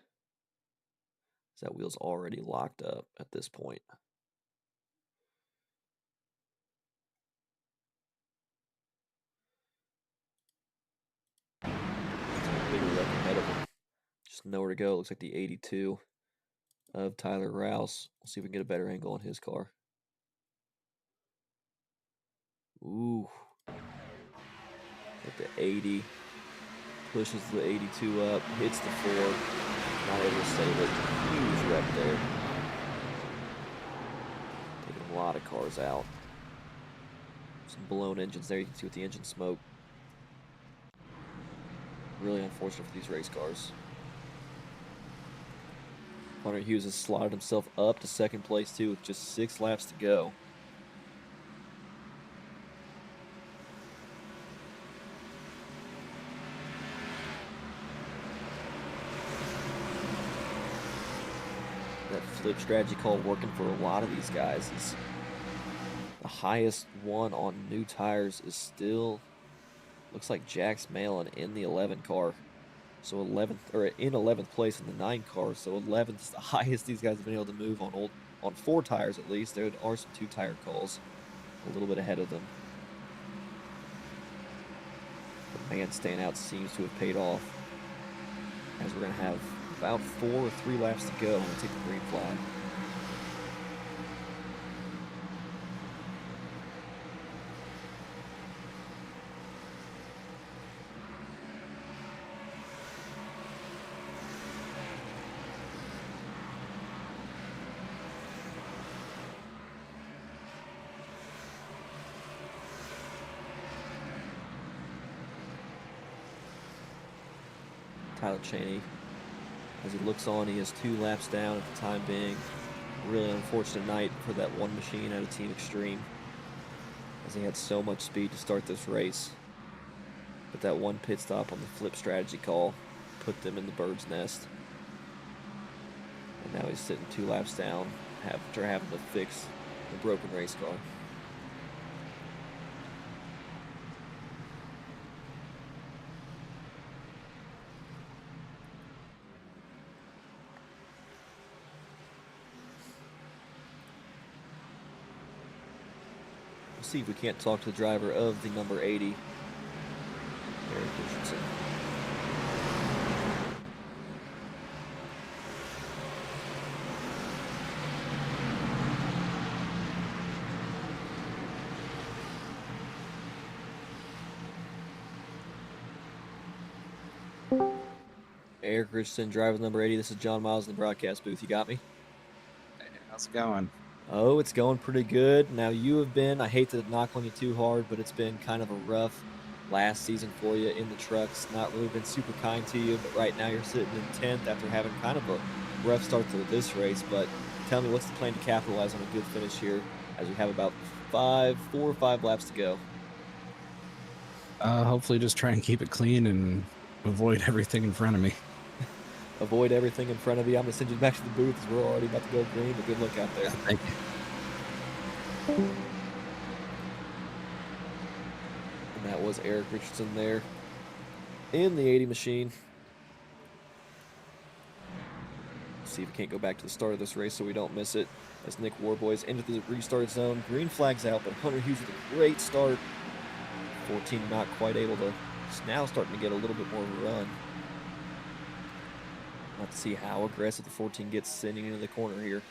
That wheel's already locked up at this point. Bigger wreck ahead of him. Just nowhere to go. Looks like the 82 of Tyler Rouse. We'll see if we can get a better angle on his car. Ooh. At the 80. Pushes the 82 up. Hits the 4. Not able to save it. Huge wreck there. Taking a lot of cars out. Some blown engines there. You can see with the engine smoke. Really unfortunate for these race cars. Hunter Hughes has slotted himself up to second place too with just 6 laps to go. That flip strategy call working for a lot of these guys. Is the highest one on new tires is still, looks like Jax Malin in the 11 car. So 11th, or in 11th place in the 9 cars. So 11th is the highest these guys have been able to move on 4 tires at least. There are some 2-tire calls a little bit ahead of them. But man, staying out seems to have paid off, as we're going to have about 4 or 3 laps to go and take the green flag. Tyler Cheney, as he looks on, he has 2 laps down at the time being. Really unfortunate night for that one machine out of Team Extreme, as he had so much speed to start this race. But that one pit stop on the flip strategy call put them in the bird's nest. And now he's sitting 2 laps down after having to fix the broken race car. See if we can't talk to the driver of the number 80, Eric Christensen. Eric Richardson, driver number 80. This is John Miles in the broadcast booth. You got me? Hey, how's it going? Oh, it's going pretty good. Now you have been, I hate to knock on you too hard, but it's been kind of a rough last season for you in the trucks. Not really been super kind to you, but right now you're sitting in 10th after having kind of a rough start to this race. But tell me, what's the plan to capitalize on a good finish here as we have about 4 or 5 laps to go? Hopefully just try and keep it clean and avoid everything in front of me. Avoid everything in front of you. I'm going to send you back to the booth as we're already about to go green, but good luck out there. Thank you. And that was Eric Richardson there in the 80 machine. Let's see if we can't go back to the start of this race so we don't miss it. As Nick Warboys entered the restart zone. Green flag's out, but Hunter Hughes with a great start. 14 not quite able to, now starting to get a little bit more of a run. Let's see how aggressive the 14 gets sending into the corner here.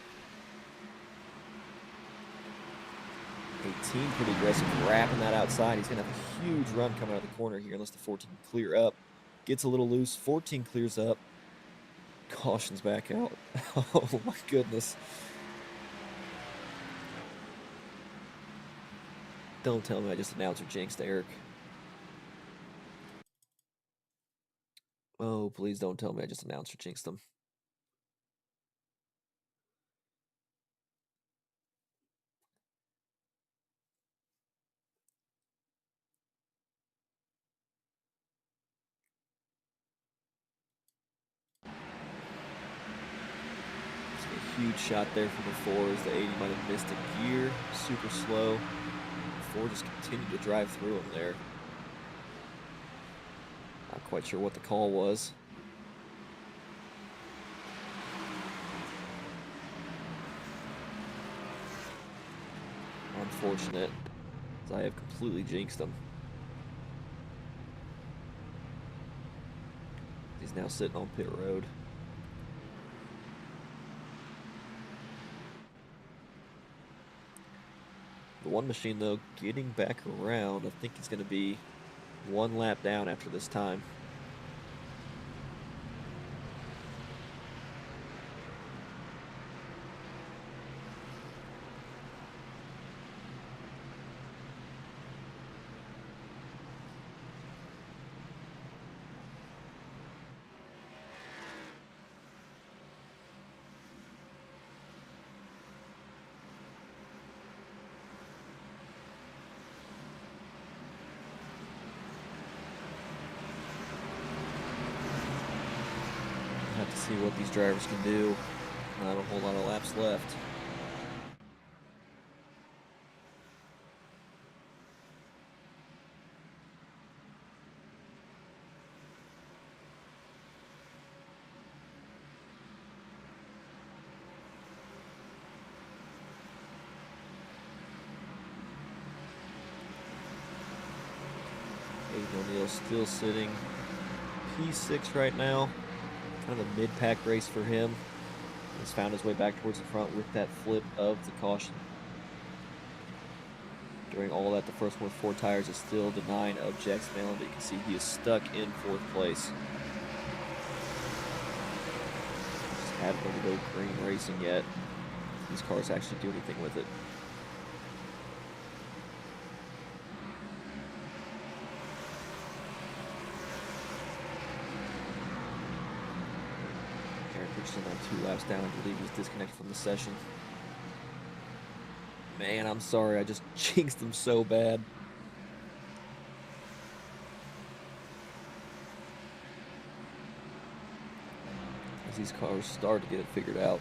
18 pretty aggressive, wrapping that outside. He's going to have a huge run coming out of the corner here unless the 14 can clear up. Gets a little loose. 14 clears up. Cautions back out. Oh my goodness. Don't tell me I just announced or jinxed Eric. Oh, please don't tell me I just announced or jinxed them. A huge shot there from the 4 as the 80 might have missed a gear. Super slow. The 4 just continued to drive through him there. Not quite sure what the call was. Unfortunate, as I have completely jinxed him. He's now sitting on pit road. The one machine, though, getting back around. I think he's going to be 1 lap down after this time. Have to see what these drivers can do. Not a whole lot of laps left. O'Neal still sitting P6 right now. Kind of a mid-pack race for him. He's found his way back towards the front with that flip of the caution. During all that, the first one with 4 tires is still the 9 of Jackson Malin, but you can see he is stuck in 4th place. Just haven't been to go green racing yet. These cars actually do anything with it. Richardson on 2 laps down. I believe he was disconnected from the session. Man, I'm sorry. I just jinxed him so bad. As these cars start to get it figured out.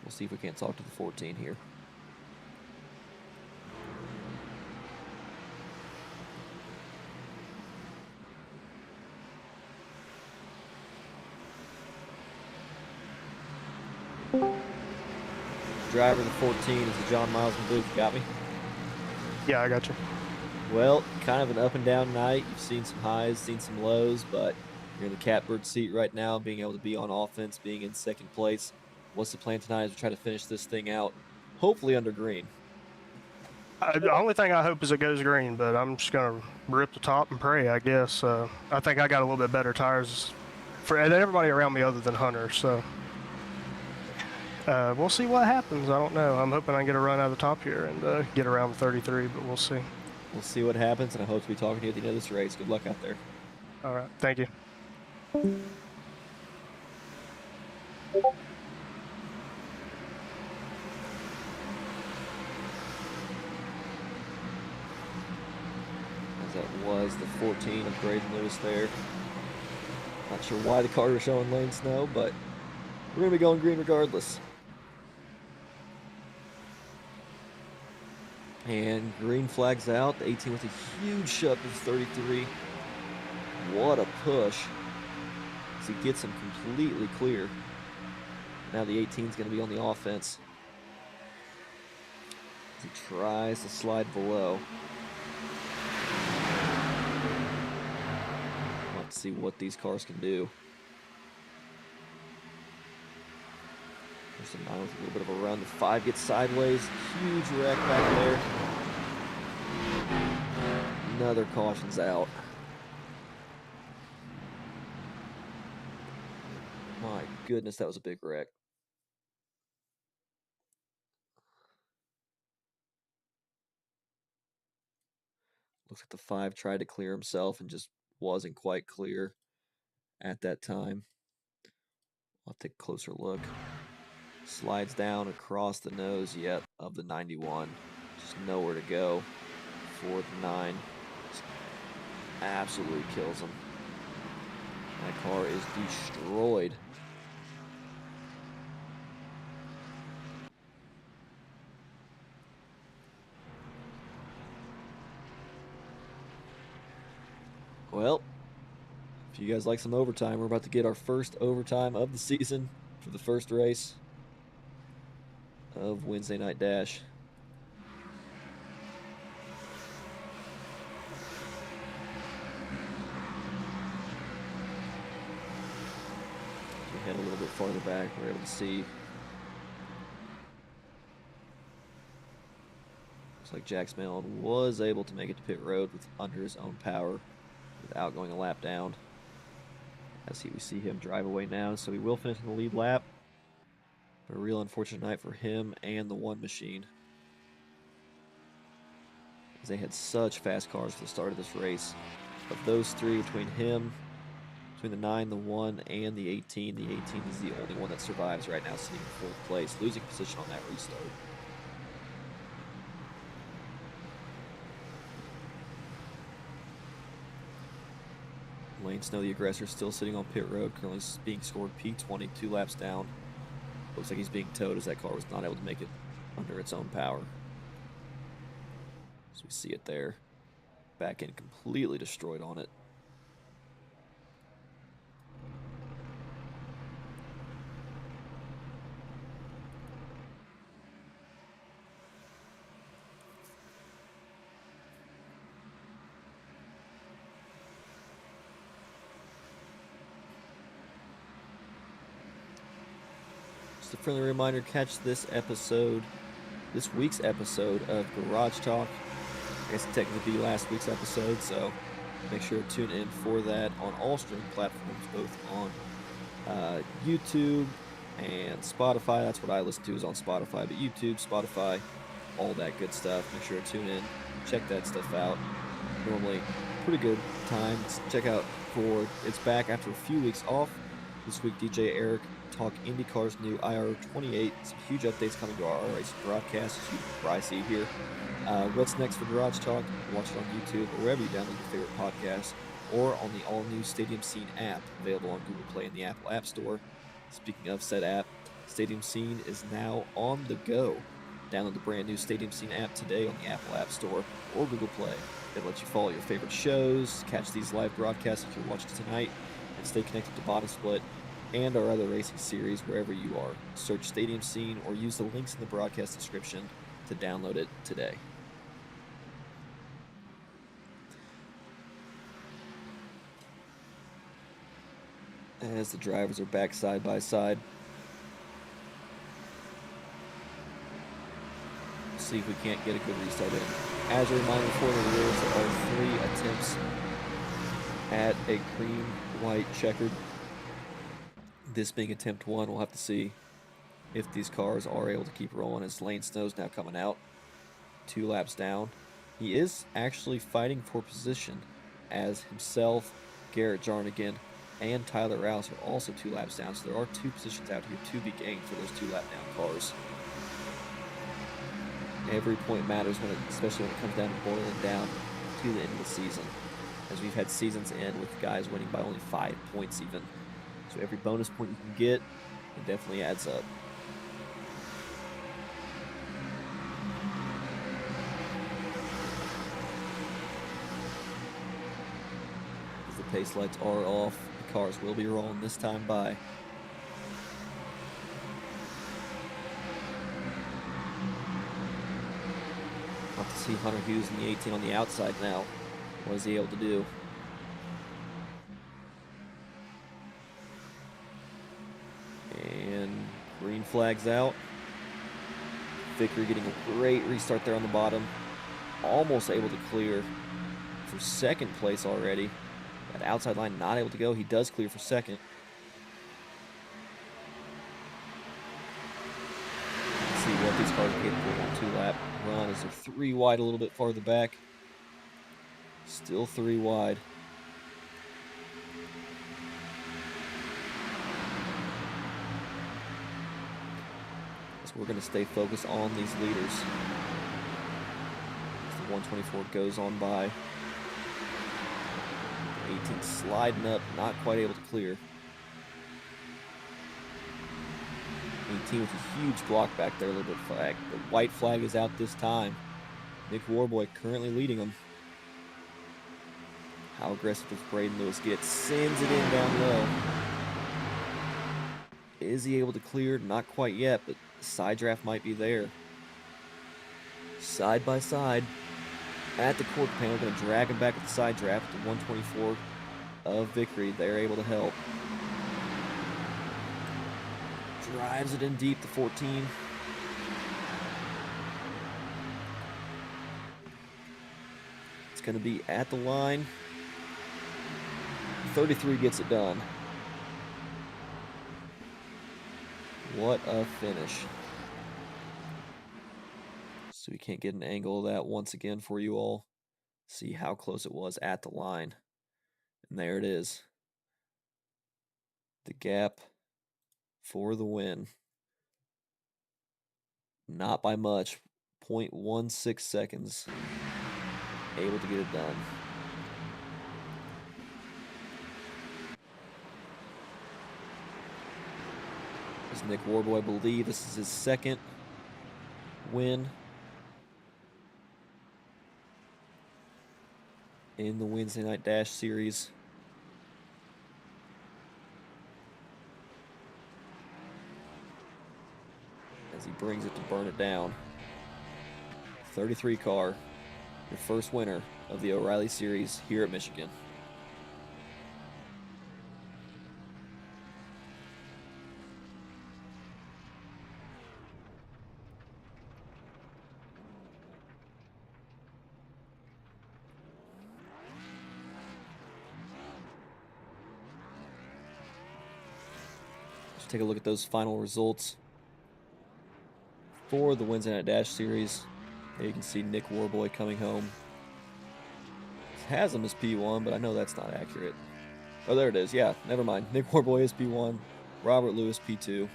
We'll see if we can't talk to the 14 here. Driver of the 14 is the John Miles in the booth. Got me? Yeah, I got you. Well, kind of an up and down night. You've seen some highs, seen some lows, but you're in the catbird seat right now, being able to be on offense, being in 2nd place. What's the plan tonight as we try to finish this thing out, hopefully under green? The only thing I hope is it goes green, but I'm just going to rip the top and pray, I guess. I think I got a little bit better tires than everybody around me other than Hunter, so we'll see what happens. I don't know. I'm hoping I can get a run out of the top here and get around 33, but we'll see. We'll see what happens, and I hope to be talking to you at the end of this race. Good luck out there. All right. Thank you. That was the 14 of Braden Lewis there. Not sure why the car was showing lane snow, but we're going to be going green regardless. And green flags out. The 18 with a huge shove of 33. What a push. As he gets him completely clear. Now the 18 is going to be on the offense. As he tries to slide below. Let's see what these cars can do. There's a 9 with a little bit of a run. The 5 gets sideways. Huge wreck back there. Another caution's out. My goodness, that was a big wreck. Looks like the 5 tried to clear himself and just wasn't quite clear at that time. I'll take a closer look. Slides down across the nose yet of the 91. Just nowhere to go for the 9. Just absolutely kills him. That car is destroyed. Well, if you guys like some overtime, we're about to get our first overtime of the season for the first race of Wednesday Night Dash. We head a little bit farther back, we're able to see. Looks like Jax Mellon was able to make it to pit road with under his own power without going a lap down. As we see him drive away now, so he will finish in the lead lap. But a real unfortunate night for him and the 1 machine. As they had such fast cars for the start of this race. Of those 3, between him, between the 9, the 1, and the 18 is the only one that survives right now, sitting in 4th place, losing position on that restart. Lane Snow, the aggressor, still sitting on pit road, currently being scored P20, 2 laps down. Looks like he's being towed as that car was not able to make it under its own power. So we see it there. Back end completely destroyed on it. Just a friendly reminder, catch this week's episode of Garage Talk. I guess it technically be last week's episode, so make sure to tune in for that on all streaming platforms, both on YouTube and Spotify. That's what I listen to, is on Spotify, but YouTube, Spotify, all that good stuff. Make sure to tune in, check that stuff out. Normally pretty good time. Check out it's back after a few weeks off. This week DJ Eric talk IndyCar's new IR28. Some huge updates coming to our iRacing broadcast, as you can probably see here. What's next for Garage Talk? Watch it on YouTube or wherever you download your favorite podcasts, or on the all-new Stadium Scene app, available on Google Play and the Apple App Store. Speaking of said app, Stadium Scene is now on the go. Download the brand new Stadium Scene app today on the Apple App Store or Google Play. It lets you follow your favorite shows, catch these live broadcasts that you're watching tonight, and stay connected to Bottom Split and our other racing series wherever you are. Search Stadium Scene or use the links in the broadcast description to download it today. As the drivers are back side by side. See if we can't get a good restart in. As a reminder for the rules, there are 3 attempts at a green, white, checkered. This being attempt 1, we'll have to see if these cars are able to keep rolling, as Lane Snow's now coming out 2 laps down. He is actually fighting for position, as himself, Garrett Jarnigan, and Tyler Rouse are also 2 laps down, so there are 2 positions out here to be gained for those 2 lap down cars. Every point matters, especially when it comes down to boiling down to the end of the season, as we've had seasons end with guys winning by only 5 points even. So every bonus point you can get, it definitely adds up. As the pace lights are off, the cars will be rolling this time by. Have to see Hunter Hughes in the 18 on the outside now. What is he able to do? And green flag's out. Vickery getting a great restart there on the bottom. Almost able to clear for second place already. That outside line not able to go. He does clear for second. Let's see what these cars are capable of on 2-lap run, as they're 3 wide a little bit farther back. Still 3 wide. So we're going to stay focused on these leaders as the 124 goes on by. 18 sliding up, not quite able to clear. 18 with a huge block back there, a little bit flag. The white flag is out this time. Nick Warboy currently leading them. How aggressive does Braden Lewis get? Sends it in down low. Is he able to clear? Not quite yet, but the side draft might be there. Side by side at the quarter panel, going to drag him back with the side draft. The 124 of Vickery, they're able to help. Drives it in deep, the 14. It's going to be at the line. 33 gets it done. What a finish. So we can't get an angle of that once again for you all. See how close it was at the line. And there it is. The gap for the win. Not by much. 0.16 seconds. Able to get it done. As Nick Warboy, I believe this is his second win in the Wednesday Night Dash Series. As he brings it to burn it down. 33 car, your first winner of the O'Reilly Series here at Michigan. take a look at those final results for the Wednesday Night Dash Series. There you can see Nick Warboy coming home. Has him as P1, but I know that's not accurate. Oh, there it is. Yeah, never mind. Nick Warboy is P1. Robert Lewis P2.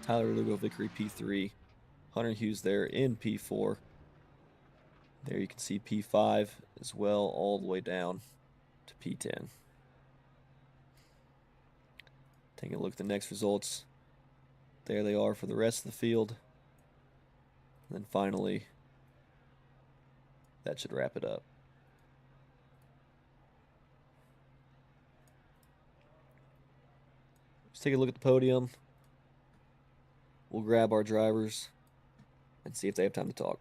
Tyler Lugo Vickery P3. Hunter Hughes there in P4. There you can see P5 as well, all the way down to P10. Taking a look at the next results. There they are for the rest of the field. And then finally, that should wrap it up. Let's take a look at the podium. We'll grab our drivers and see if they have time to talk.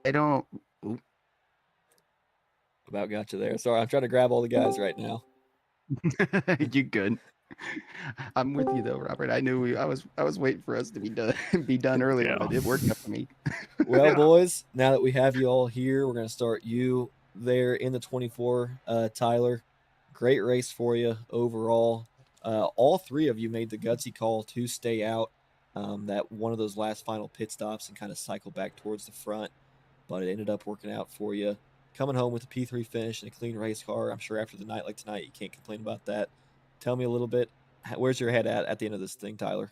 I don't. About got you there. Sorry, I'm trying to grab all the guys right now. You good? I'm with you though, Robert. I knew I was waiting for us to be done earlier, but it worked out for me. Well, boys, now that we have you all here, we're going to start you there in the 24. Tyler, great race for you overall. All three of you made the gutsy call to stay out that one of those last final pit stops and kind of cycle back towards the front, but it ended up working out for you. Coming home with a P3 finish and a clean race car, I'm sure after the night like tonight, you can't complain about that. Tell me a little bit, where's your head at the end of this thing, Tyler?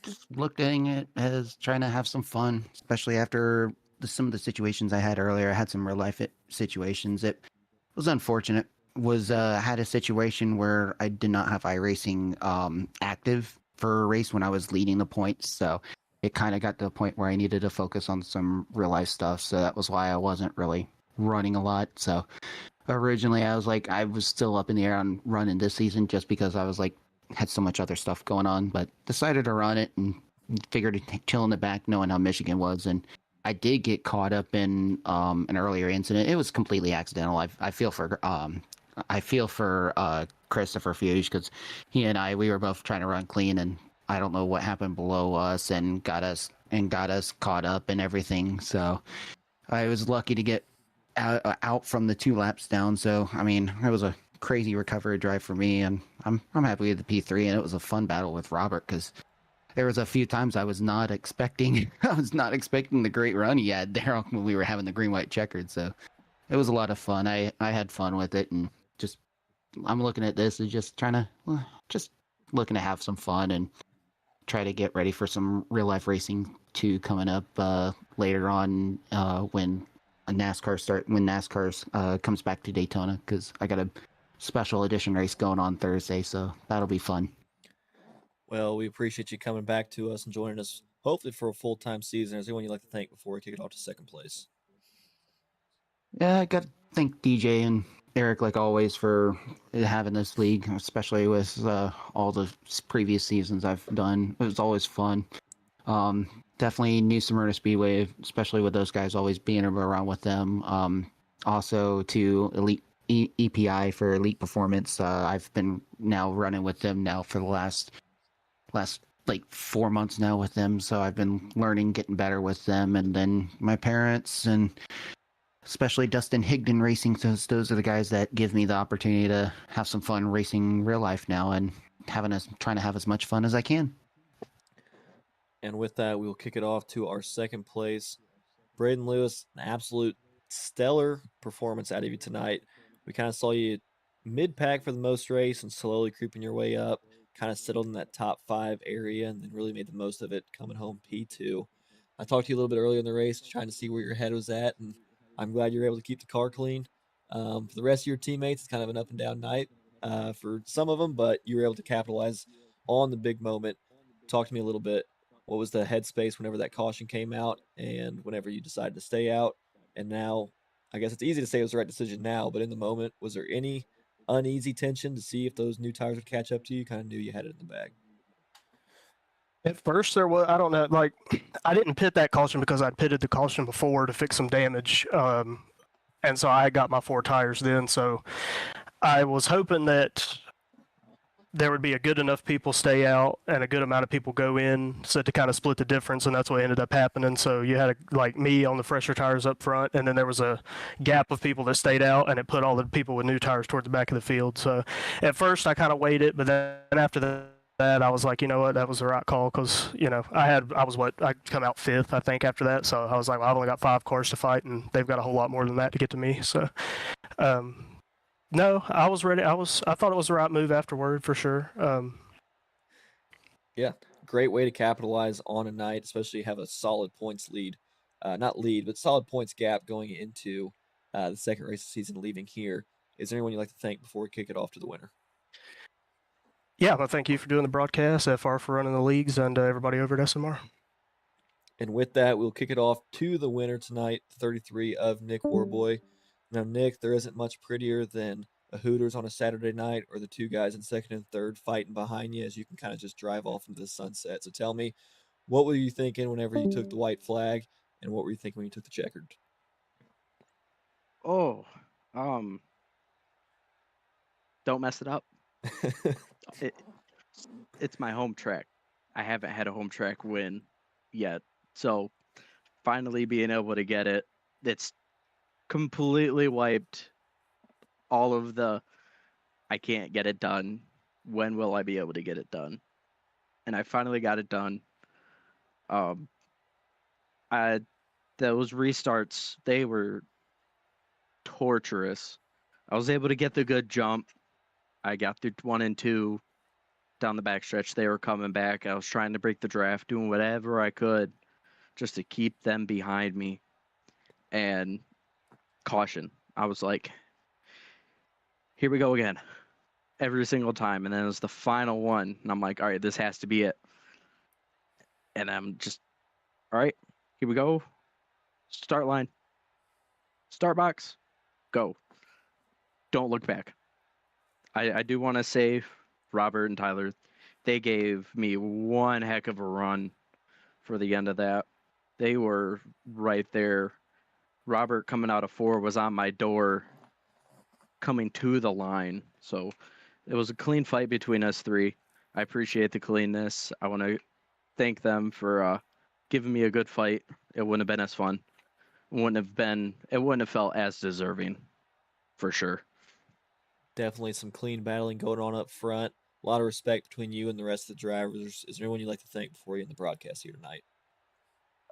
Just looking at it as trying to have some fun, especially after some of the situations I had earlier. I had some real life situations. It was unfortunate. Had a situation where I did not have iRacing active for a race when I was leading the points, so it kind of got to the point where I needed to focus on some real life stuff. So that was why I wasn't really running a lot. So originally I was still up in the air on running this season just because I was had so much other stuff going on, but decided to run it and figured to chill in the back knowing how Michigan was. And I did get caught up in an earlier incident. It was completely accidental. I feel for Christopher Fuge, because he and we were both trying to run clean, and I don't know what happened below us and got us caught up and everything. So I was lucky to get out from the 2 laps down. So I mean, it was a crazy recovery drive for me, and I'm happy with the P3. And it was a fun battle with Robert, because there was a few times I was not expecting the great run he had there when we were having the green white checkered. So it was a lot of fun. I had fun with it, and just I'm looking at this as just looking to have some fun and try to get ready for some real life racing too coming up later on when NASCAR comes back to Daytona, because I got a special edition race going on Thursday, so that'll be fun. Well, we appreciate you coming back to us and joining us, hopefully for a full-time season. Is there anyone you'd like to thank before we kick it off to second place? Yeah, I got to thank DJ and Eric, like always, for having this league, especially with all the previous seasons I've done. It was always fun. Definitely New Smyrna Speedway, especially with those guys, always being around with them. Also to Elite EPI for Elite Performance. I've been now running with them now for the last 4 months now with them, so I've been learning, getting better with them. And then my parents, and especially Dustin Higdon Racing. So those are the guys that give me the opportunity to have some fun racing real life now, and trying to have as much fun as I can. And with that, we will kick it off to our second place. Braden Lewis, an absolute stellar performance out of you tonight. We kind of saw you mid-pack for the most race and slowly creeping your way up, kind of settled in that top 5 area, and then really made the most of it coming home P2. I talked to you a little bit earlier in the race, trying to see where your head was at, and I'm glad you were able to keep the car clean. For the rest of your teammates, it's kind of an up and down night for some of them, but you were able to capitalize on the big moment. Talk to me a little bit. What was the headspace whenever that caution came out and whenever you decided to stay out? And now, I guess it's easy to say it was the right decision now, but in the moment, was there any uneasy tension to see if those new tires would catch up to you? Kind of knew you had it in the bag. At first, there was, I don't know, I didn't pit that caution because I'd pitted the caution before to fix some damage. And so I got my 4 tires then. So I was hoping that there would be a good enough people stay out and a good amount of people go in, so to kind of split the difference, and that's what ended up happening. So you had like me on the fresher tires up front, and then there was a gap of people that stayed out, and it put all the people with new tires toward the back of the field. So at first I kind of waited, but then after that I was like, you know what, that was the right call, because I come out fifth, I think, after that. So I was like, well, I've only got 5 cars to fight, and they've got a whole lot more than that to get to me. So no, I was ready. I thought it was the right move afterward, for sure. Yeah, great way to capitalize on a night, especially have a solid points lead. Not lead, but solid points gap going into the second race of the season, leaving here. Is there anyone you'd like to thank before we kick it off to the winner? Yeah, well, thank you for doing the broadcast, FR for running the leagues, and everybody over at SMR. And with that, we'll kick it off to the winner tonight, 33 of Nick Warboy. Now, Nick, there isn't much prettier than a Hooters on a Saturday night, or the 2 guys in second and third fighting behind you as you can kind of just drive off into the sunset. So tell me, what were you thinking whenever you took the white flag, and what were you thinking when you took the checkered? Oh, don't mess it up. It's my home track. I haven't had a home track win yet. So finally being able to get it, it's completely wiped all of the I can't get it done. When will I be able to get it done? And I finally got it done. Those restarts, they were torturous. I was able to get the good jump. I got through 1 and 2 down the backstretch. They were coming back. I was trying to break the draft, doing whatever I could just to keep them behind me. And caution. I was like, here we go again. Every single time. And then it was the final one. And I'm like, all right, this has to be it. And I'm just, all right, here we go. Start line. Start box. Go. Don't look back. I do want to say Robert and Tyler, they gave me one heck of a run for the end of that. They were right there. Robert coming out of 4 was on my door coming to the line. So it was a clean fight between us 3. I appreciate the cleanness. I want to thank them for giving me a good fight. It wouldn't have been as fun. It wouldn't have felt as deserving, for sure. Definitely some clean battling going on up front. A lot of respect between you and the rest of the drivers. Is there anyone you'd like to thank before you end the broadcast here tonight?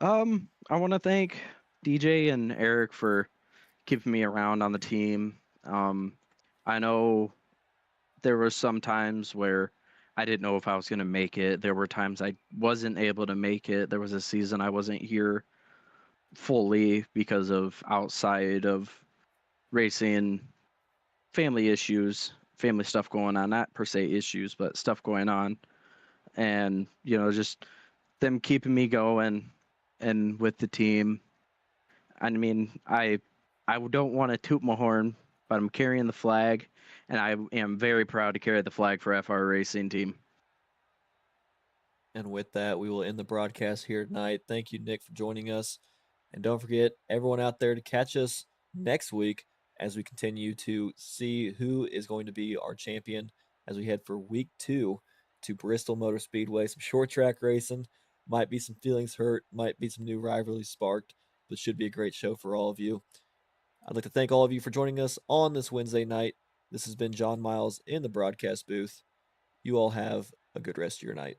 I want to thank DJ and Eric for keeping me around on the team. I know there were some times where I didn't know if I was going to make it. There were times I wasn't able to make it. There was a season I wasn't here fully because of outside of racing, family issues, family stuff going on, not per se issues, but stuff going on. And, just them keeping me going and with the team. I mean, I don't want to toot my horn, but I'm carrying the flag, and I am very proud to carry the flag for FR Racing Team. And with that, we will end the broadcast here tonight. Thank you, Nick, for joining us. And don't forget, everyone out there, to catch us next week as we continue to see who is going to be our champion as we head for week 2 to Bristol Motor Speedway. Some short track racing, might be some feelings hurt, might be some new rivalries sparked, but should be a great show for all of you. I'd like to thank all of you for joining us on this Wednesday night. This has been John Miles in the broadcast booth. You all have a good rest of your night.